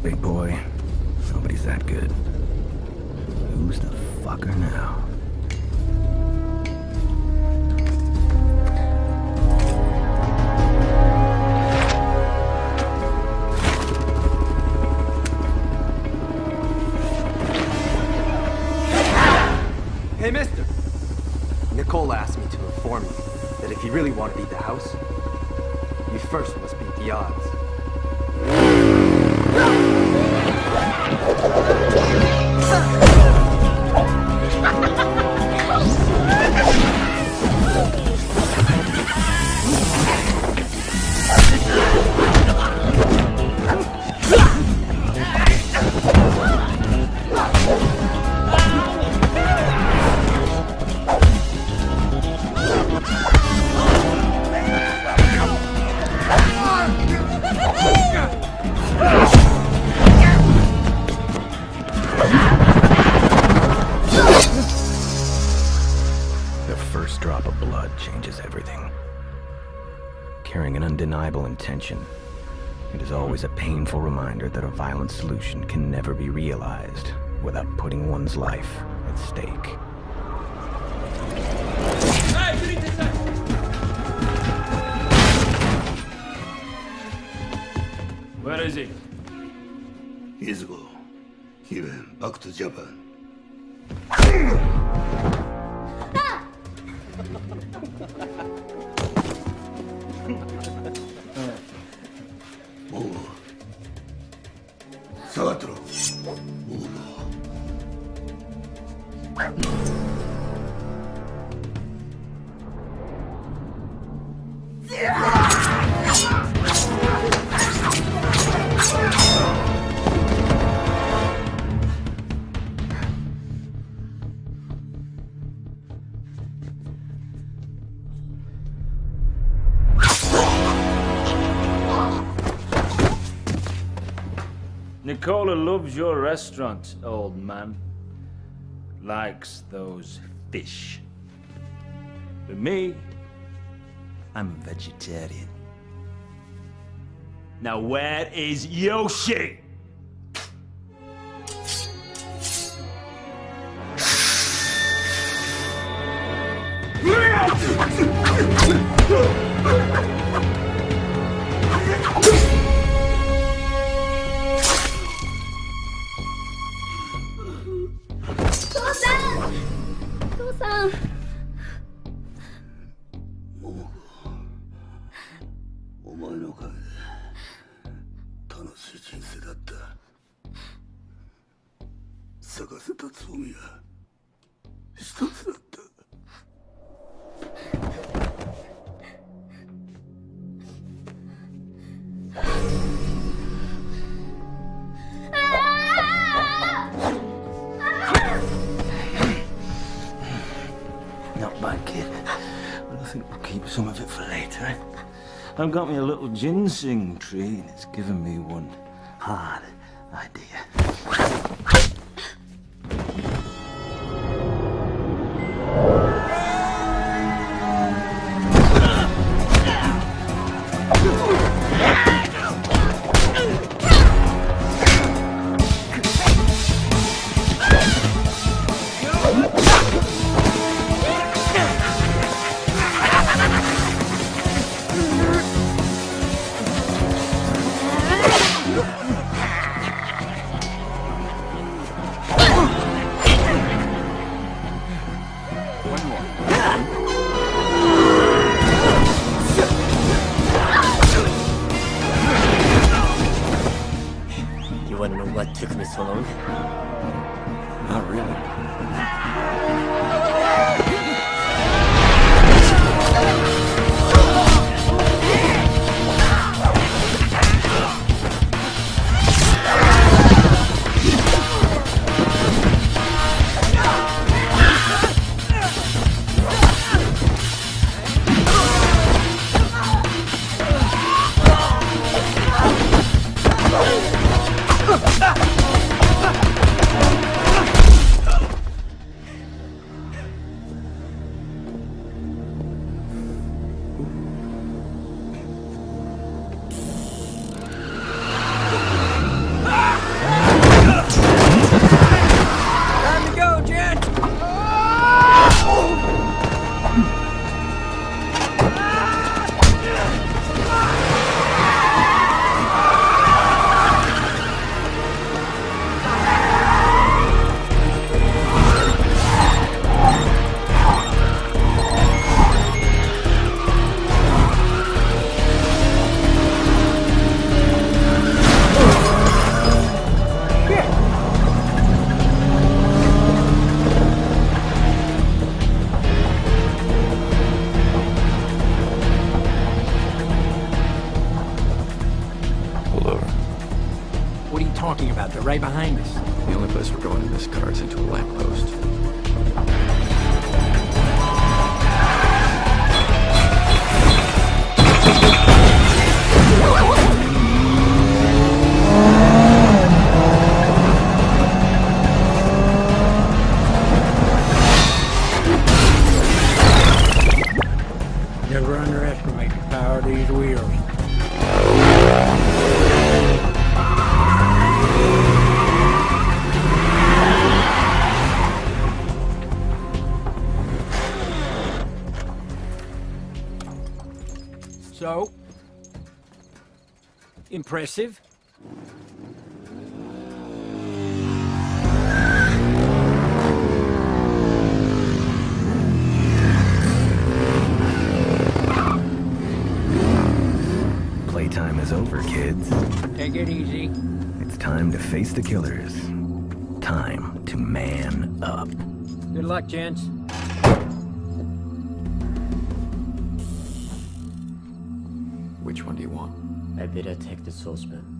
Big boy. Nobody's that good. Who's the fucker now? Hey, mister! Nicole asked me to inform you that if you really want to beat the house, you first must beat the odds. changes everything. Carrying an undeniable intention, it is always a painful reminder that a violent solution can never be realized without putting one's life at stake. Where is he? Years ago, he went back to Japan. Oh. Sagatro. Nicola loves your restaurant, old man. Likes those fish. But me, I'm a vegetarian. Now where is Yoshi? Not bad, kid. But I think we'll keep some of it for later. I've got me a little ginseng tree, and it's given me one hard idea. You wanna know what took me so long? Not really. What are you talking about? They're right behind us. The only place we're going in this car is into a lamppost. Impressive. Playtime is over, kids. Take it easy. It's time to face the killers. Time to man up. Good luck, gents. Which one do you want? I better take the saucepan.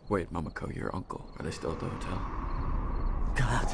Wait, Mamako, your uncle. Are they still at the hotel? God.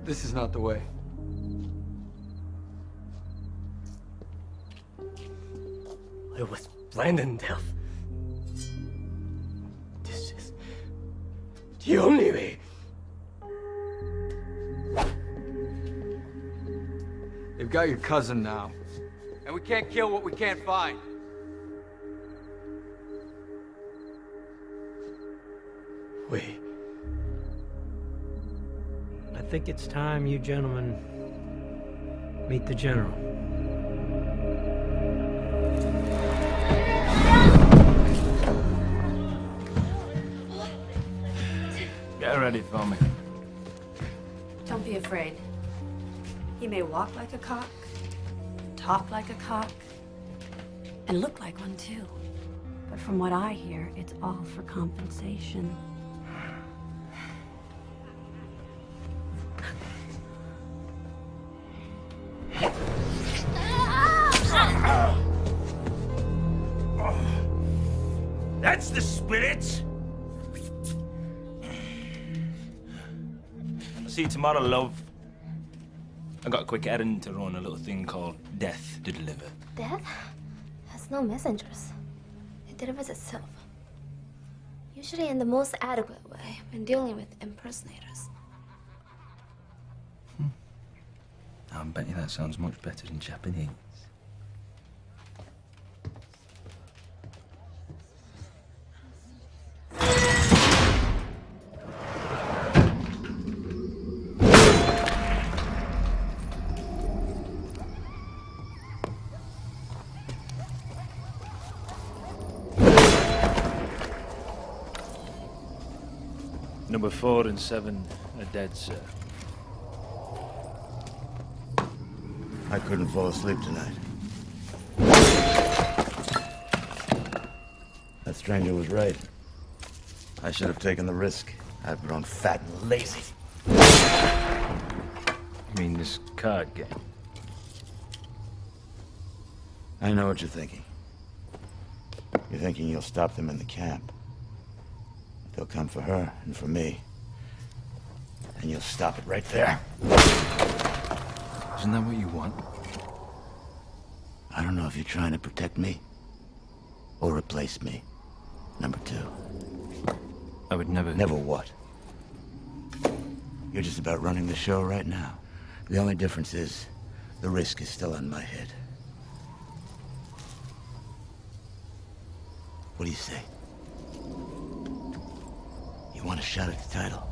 This is not the way. It was Brandon death. This is the only way. They've got your cousin now. And we can't kill what we can't find. We. I think it's time you gentlemen meet the general. Get ready for me. Don't be afraid. He may walk like a cock, talk like a cock, and look like one too. But from what I hear, it's all for compensation. That's the spirit! I'll see you tomorrow, love. I got a quick errand to run, a little thing called death to deliver. Death has no messengers. It delivers itself. Usually in the most adequate way when dealing with impersonators. I bet you that sounds much better in Japanese. Number 4 and 7 are dead, sir. I couldn't fall asleep tonight. That stranger was right. I should have taken the risk. I've grown fat and lazy. You mean this card game? I know what you're thinking. You're thinking you'll stop them in the camp. They'll come for her and for me. And you'll stop it right there. Isn't that what you want? I don't know if you're trying to protect me or replace me. Number 2. I would never... Never what? You're just about running the show right now. The only difference is the risk is still on my head. What do you say? You want a shot at the title?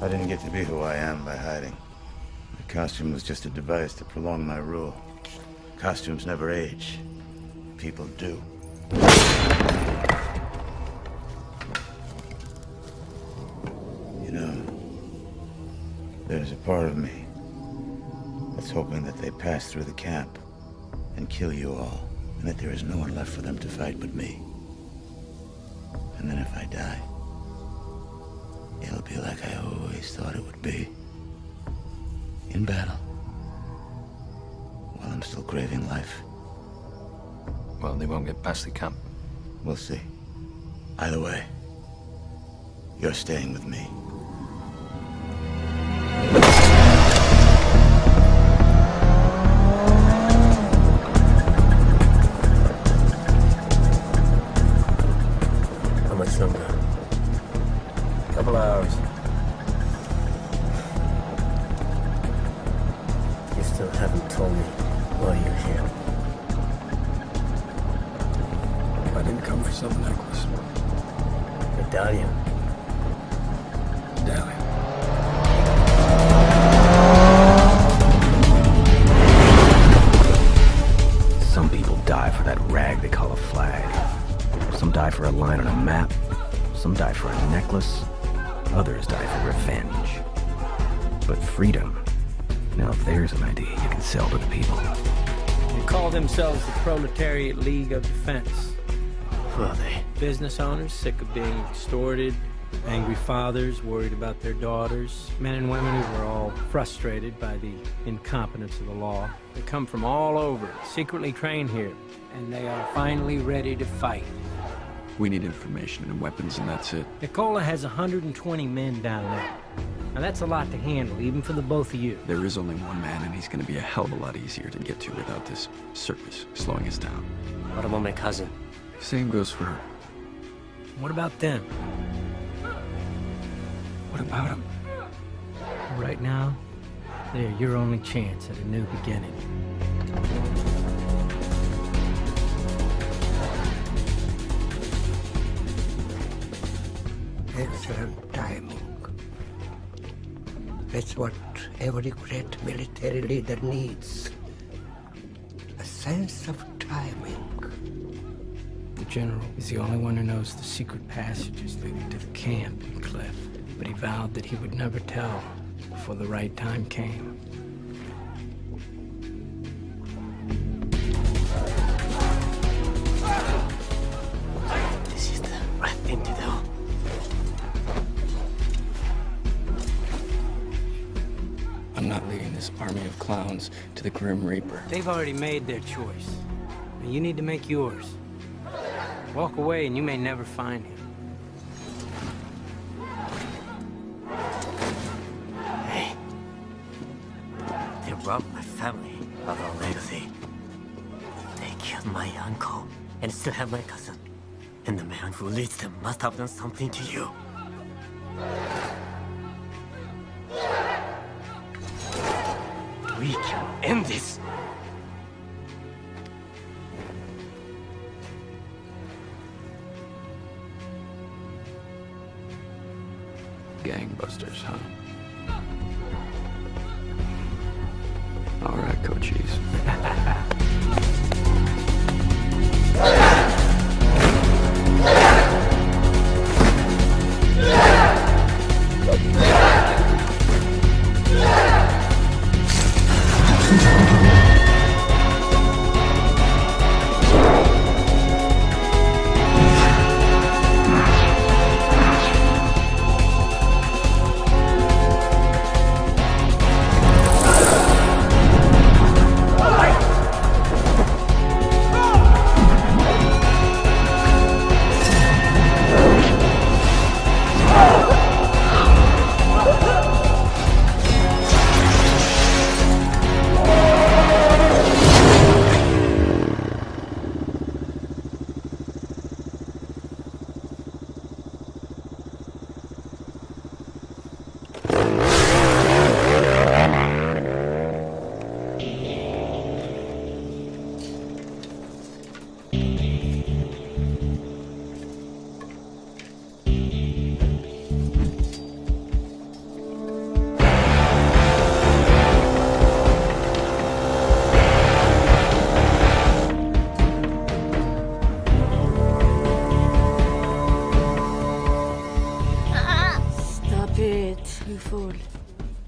I didn't get to be who I am by hiding. The costume was just a device to prolong my rule. Costumes never age. People do. You know, there's a part of me that's hoping that they pass through the camp and kill you all, and that there is no one left for them to fight but me. And then if I die, it'll be like I always thought it would be. In battle. While I'm still craving life. Well, they won't get past the camp. We'll see. Either way, you're staying with me. How much longer? Couple hours. You still haven't told me why you're here. I didn't come for some necklace. Medallion. Medallion. Some people die for that rag they call a flag. Some die for a line on a map. Some die for a necklace. Others die for revenge. But freedom, now there's an idea you can sell to the people. They call themselves the Proletariat League of Defense. Who are they? Business owners sick of being extorted, angry fathers worried about their daughters, men and women who are all frustrated by the incompetence of the law. They come from all over, secretly trained here, and they are finally ready to fight. We need information and weapons, and that's it. Nicola has 120 men down there. Now that's a lot to handle, even for the both of you. There is only one man, and he's gonna be a hell of a lot easier to get to without this circus slowing us down. What about my cousin? Same goes for her. What about them? What about him? Right now, they're your only chance at a new beginning. Excellent timing. That's what every great military leader needs. A sense of timing. The general is the only one who knows the secret passages leading to the camp in Cliff. But he vowed that he would never tell before the right time came. This is the right thing to do. I'm not leading this army of clowns to the Grim Reaper. They've already made their choice. Now you need to make yours. Walk away and you may never find him. Hey. They robbed my family of our legacy. They killed my uncle and still have my cousin. And the man who leads them must have done something to you. We can end this. Gangbusters, huh? All right, coaches.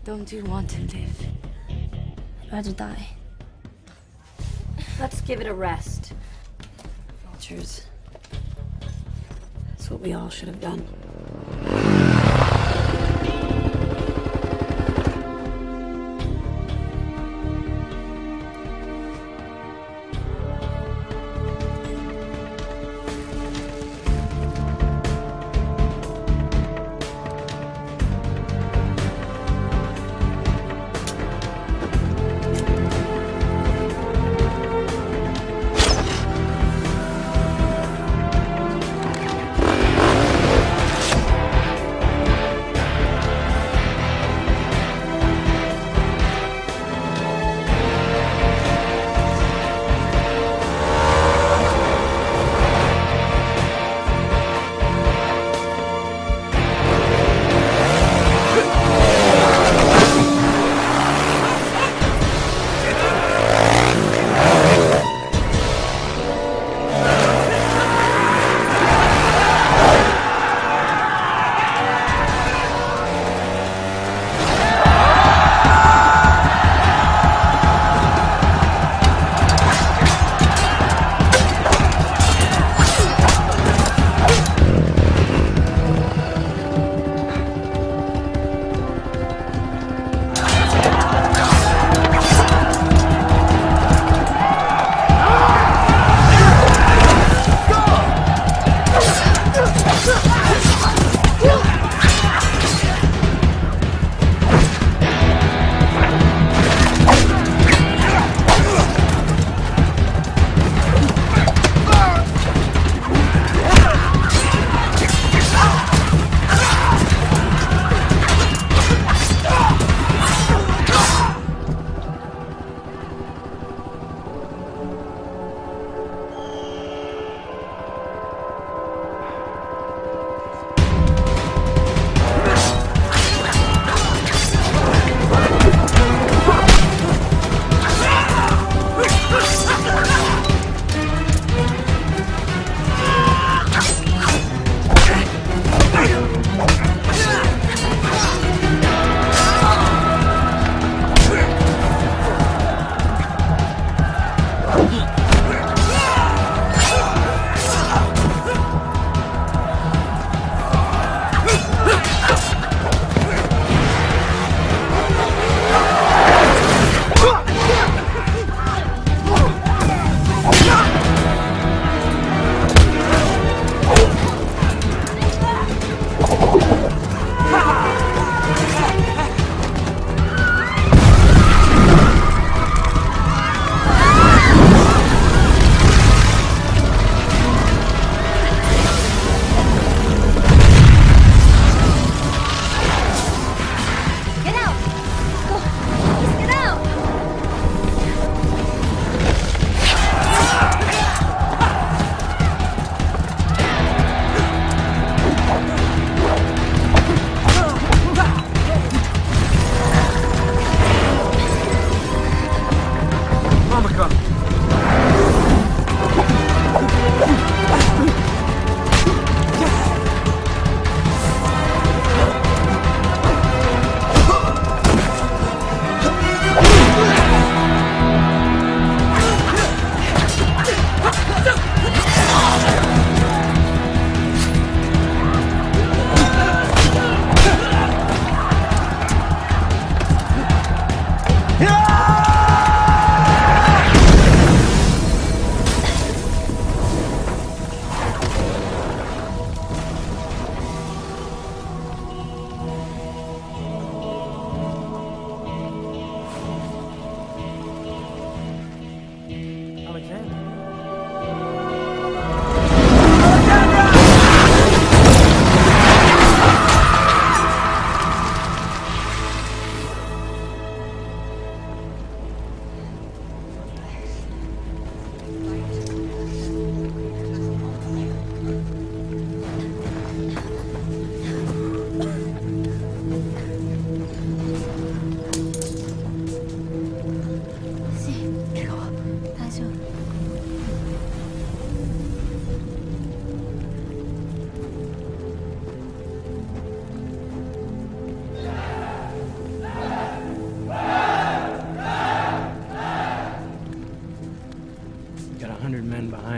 Don't you want to live? I'd rather die. Let's give it a rest. Vultures. That's what we all should have done.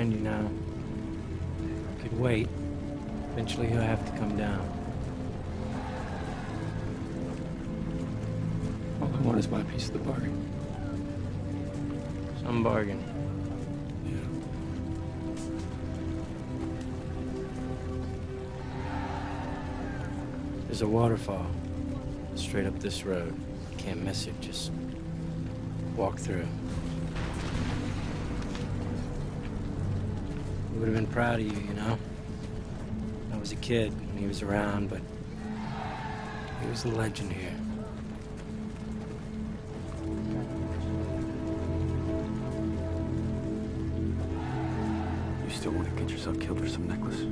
mind, you know. You could wait. Eventually he'll have to come down. All I want is my piece of the bargain. Some bargain. There's a waterfall straight up this road. Can't miss it, just walk through. He would have been proud of you, you know? I was a kid when he was around, but he was the legend here. You still want to get yourself killed for some necklace?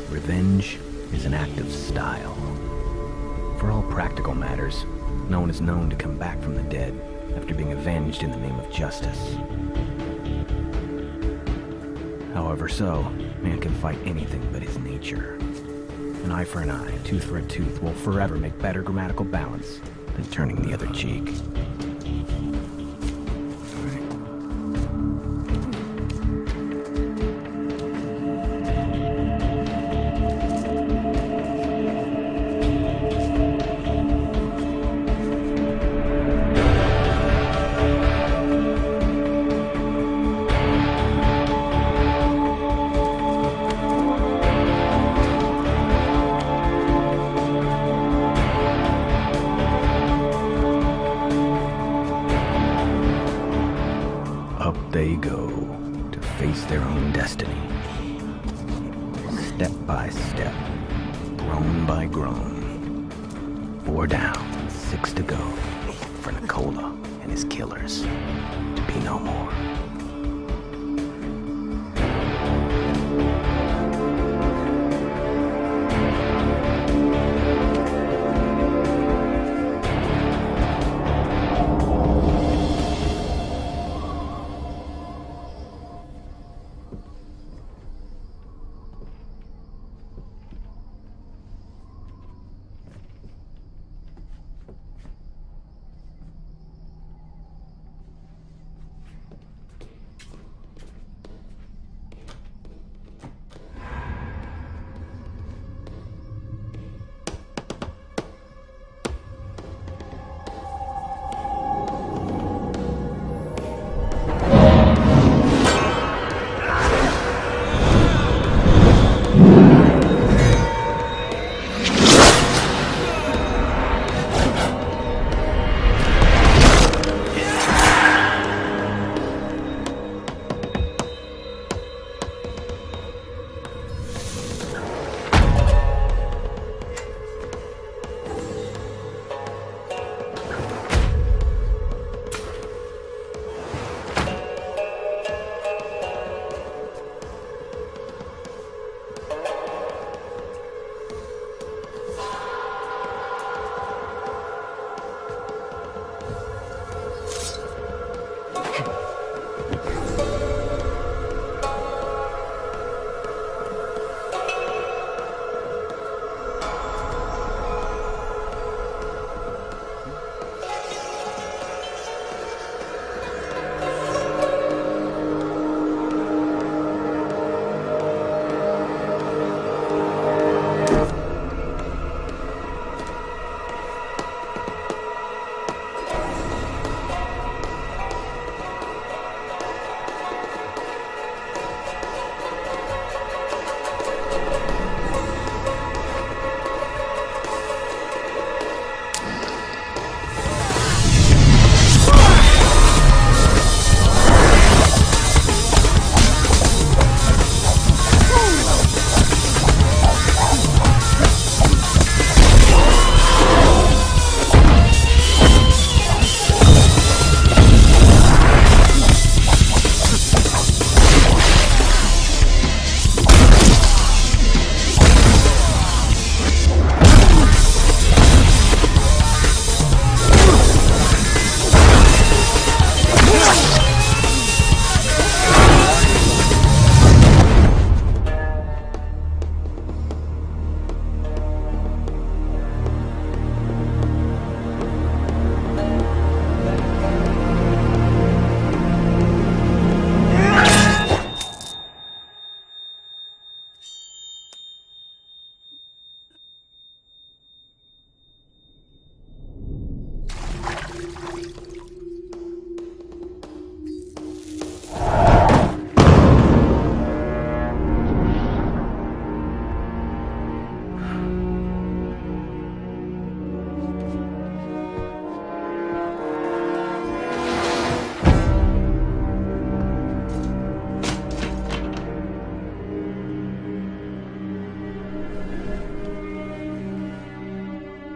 Revenge is an act of style. For all practical matters, no one is known to come back from the dead after being avenged in the name of justice. However so, man can fight anything but his nature. An eye for an eye, a tooth for a tooth will forever make better grammatical balance than turning the other cheek. They go to face their own destiny. Step by step, groan by groan. 4 down, 6 to go for Nicola and his killers to be no more.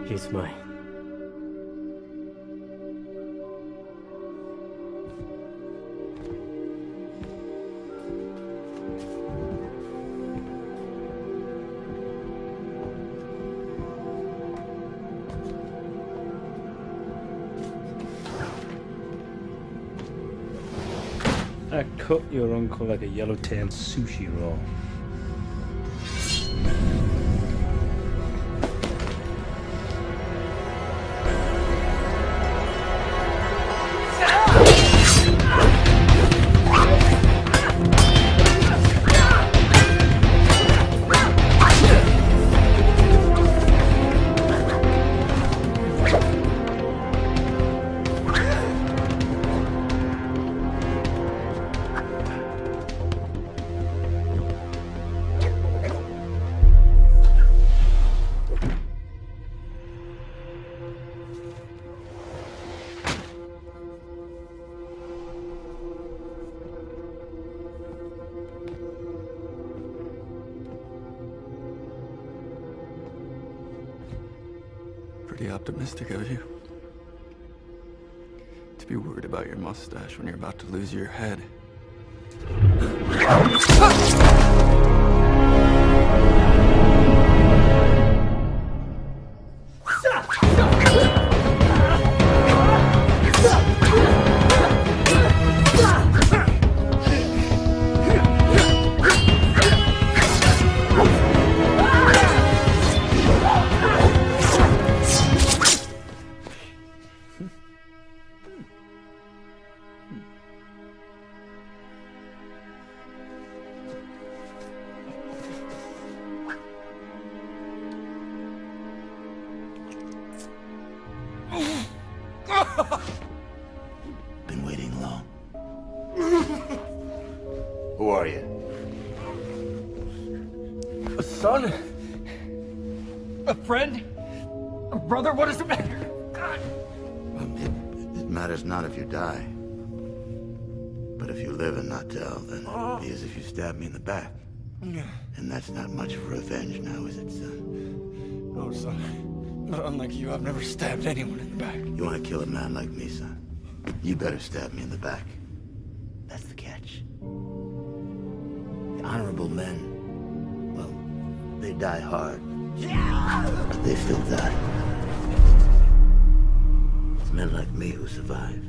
He's mine. I cut your uncle like a yellowtail sushi roll. Pretty optimistic of you. To be worried about your mustache when you're about to lose your head. Been waiting long. Who are you? A son? A friend? A brother? What does it matter? God. It matters not if you die. But if you live and not tell, then it would be as if you stabbed me in the back. And that's not much of a revenge now, is it, son? No, son. But unlike you, I've never stabbed anyone in the back. You want to kill a man like me, son? You better stab me in the back. That's the catch. The honorable men, well, they die hard. But they still die. It's men like me who survive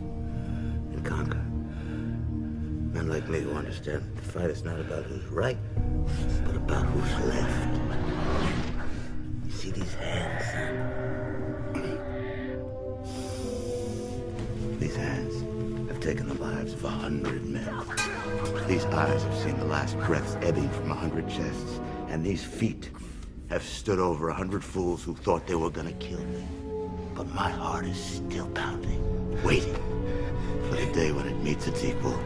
and conquer. Men like me who understand that the fight is not about who's right, but about who's left. You see these hands, son? These hands have taken the lives of 100 men. These eyes have seen the last breaths ebbing from 100 chests. And these feet have stood over 100 fools who thought they were gonna kill me. But my heart is still pounding, waiting for the day when it meets its equal.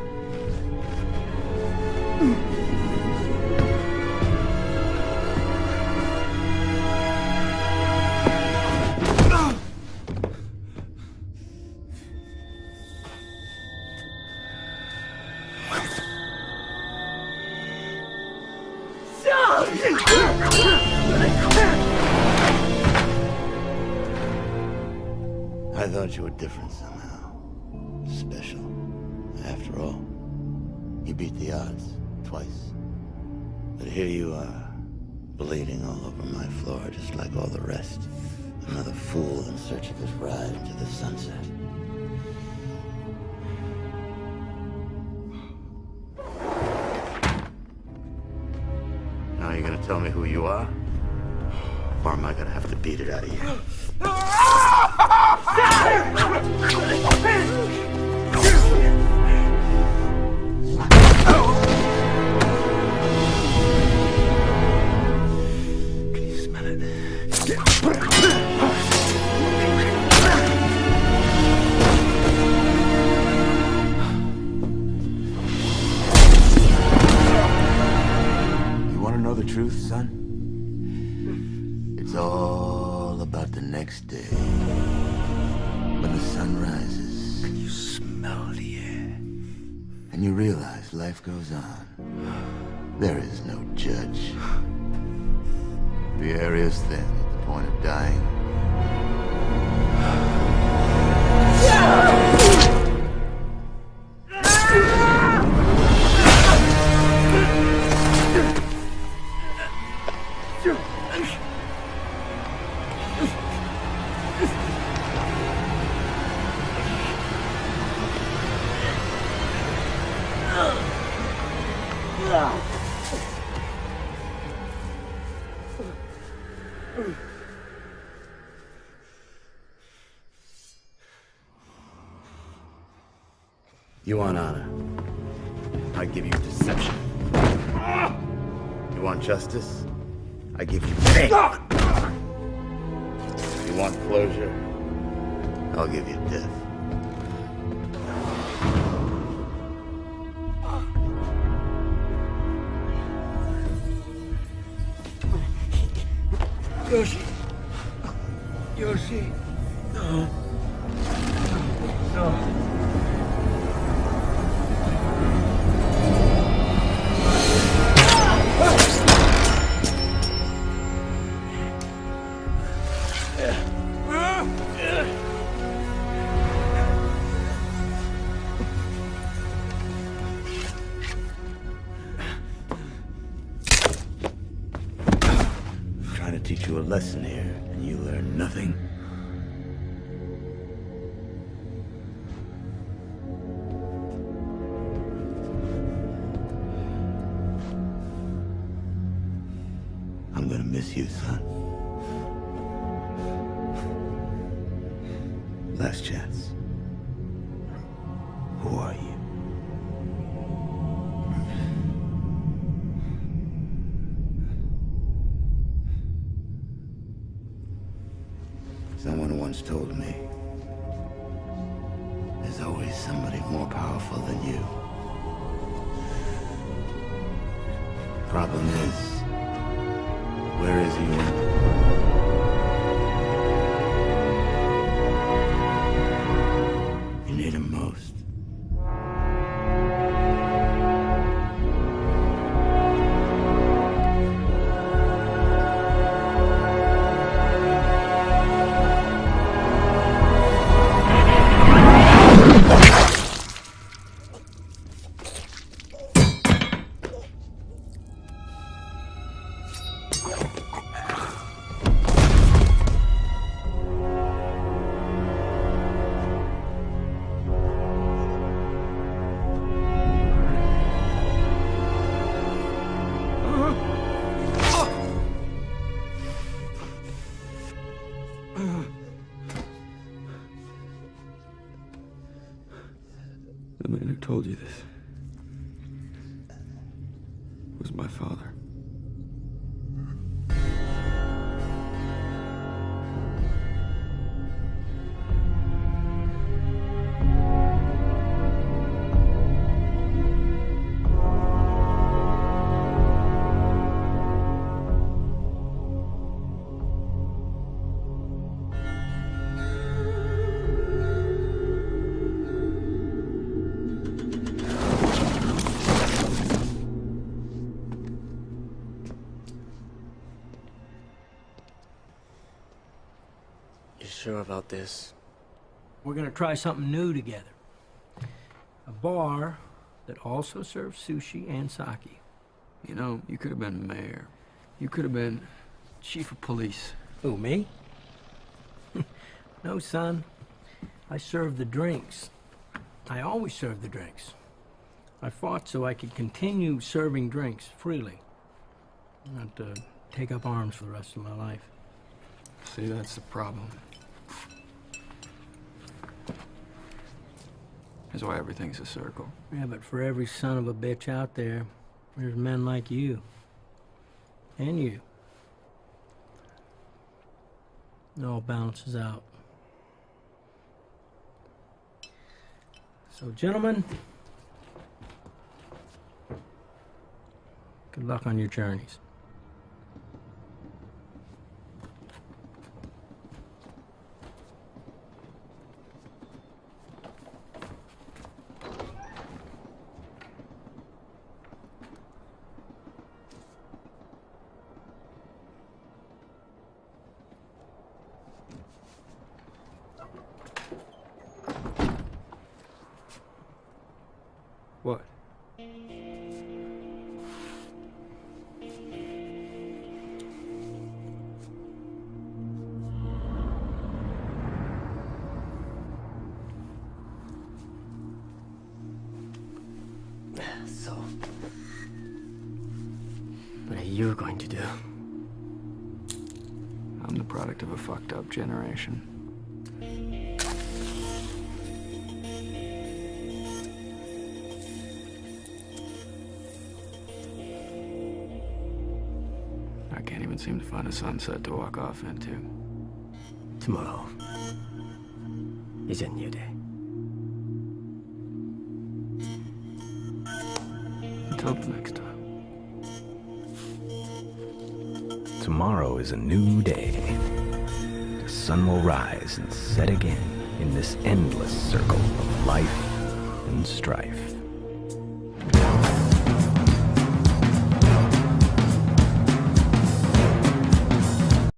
I thought you were different somehow. Special. After all, you beat the odds twice. But here you are, bleeding all over my floor just like all the rest. Another fool in search of his ride into the sunset. Now you're gonna tell me who you are? Or am I gonna have to beat it out of you? Can you smell it? son? It's all about the next day. When the sun rises. And you smell the air. And you realize life goes on. There is no judge. The air is thin at the point of dying. You want honor? I give you deception. You want justice? I give you pain. You want closure? I'll give you death. Yoshi. Yoshi. No. No. Teach you a lesson here, and you learn nothing. I'm gonna miss you, son. Last chance. Who are you? Someone once told me, there's always somebody more powerful than you. Problem is, where is he? You need him most. The man who told you this was my father. You sure about this? We're gonna try something new together. A bar that also serves sushi and sake. You know, you could have been mayor. You could have been chief of police. Who, me? No, son. I serve the drinks. I always serve the drinks. I fought so I could continue serving drinks freely. Not to take up arms for the rest of my life. See, that's the problem. That's why everything's a circle. Yeah, but for every son of a bitch out there, there's men like you. And you. It all balances out. So, gentlemen, good luck on your journeys. What? So, what are you going to do? I'm the product of a fucked up generation. I can't even seem to find a sunset to walk off into. Tomorrow is a new day. Until the next time. Tomorrow is a new day. The sun will rise and set again in this endless circle of life and strife.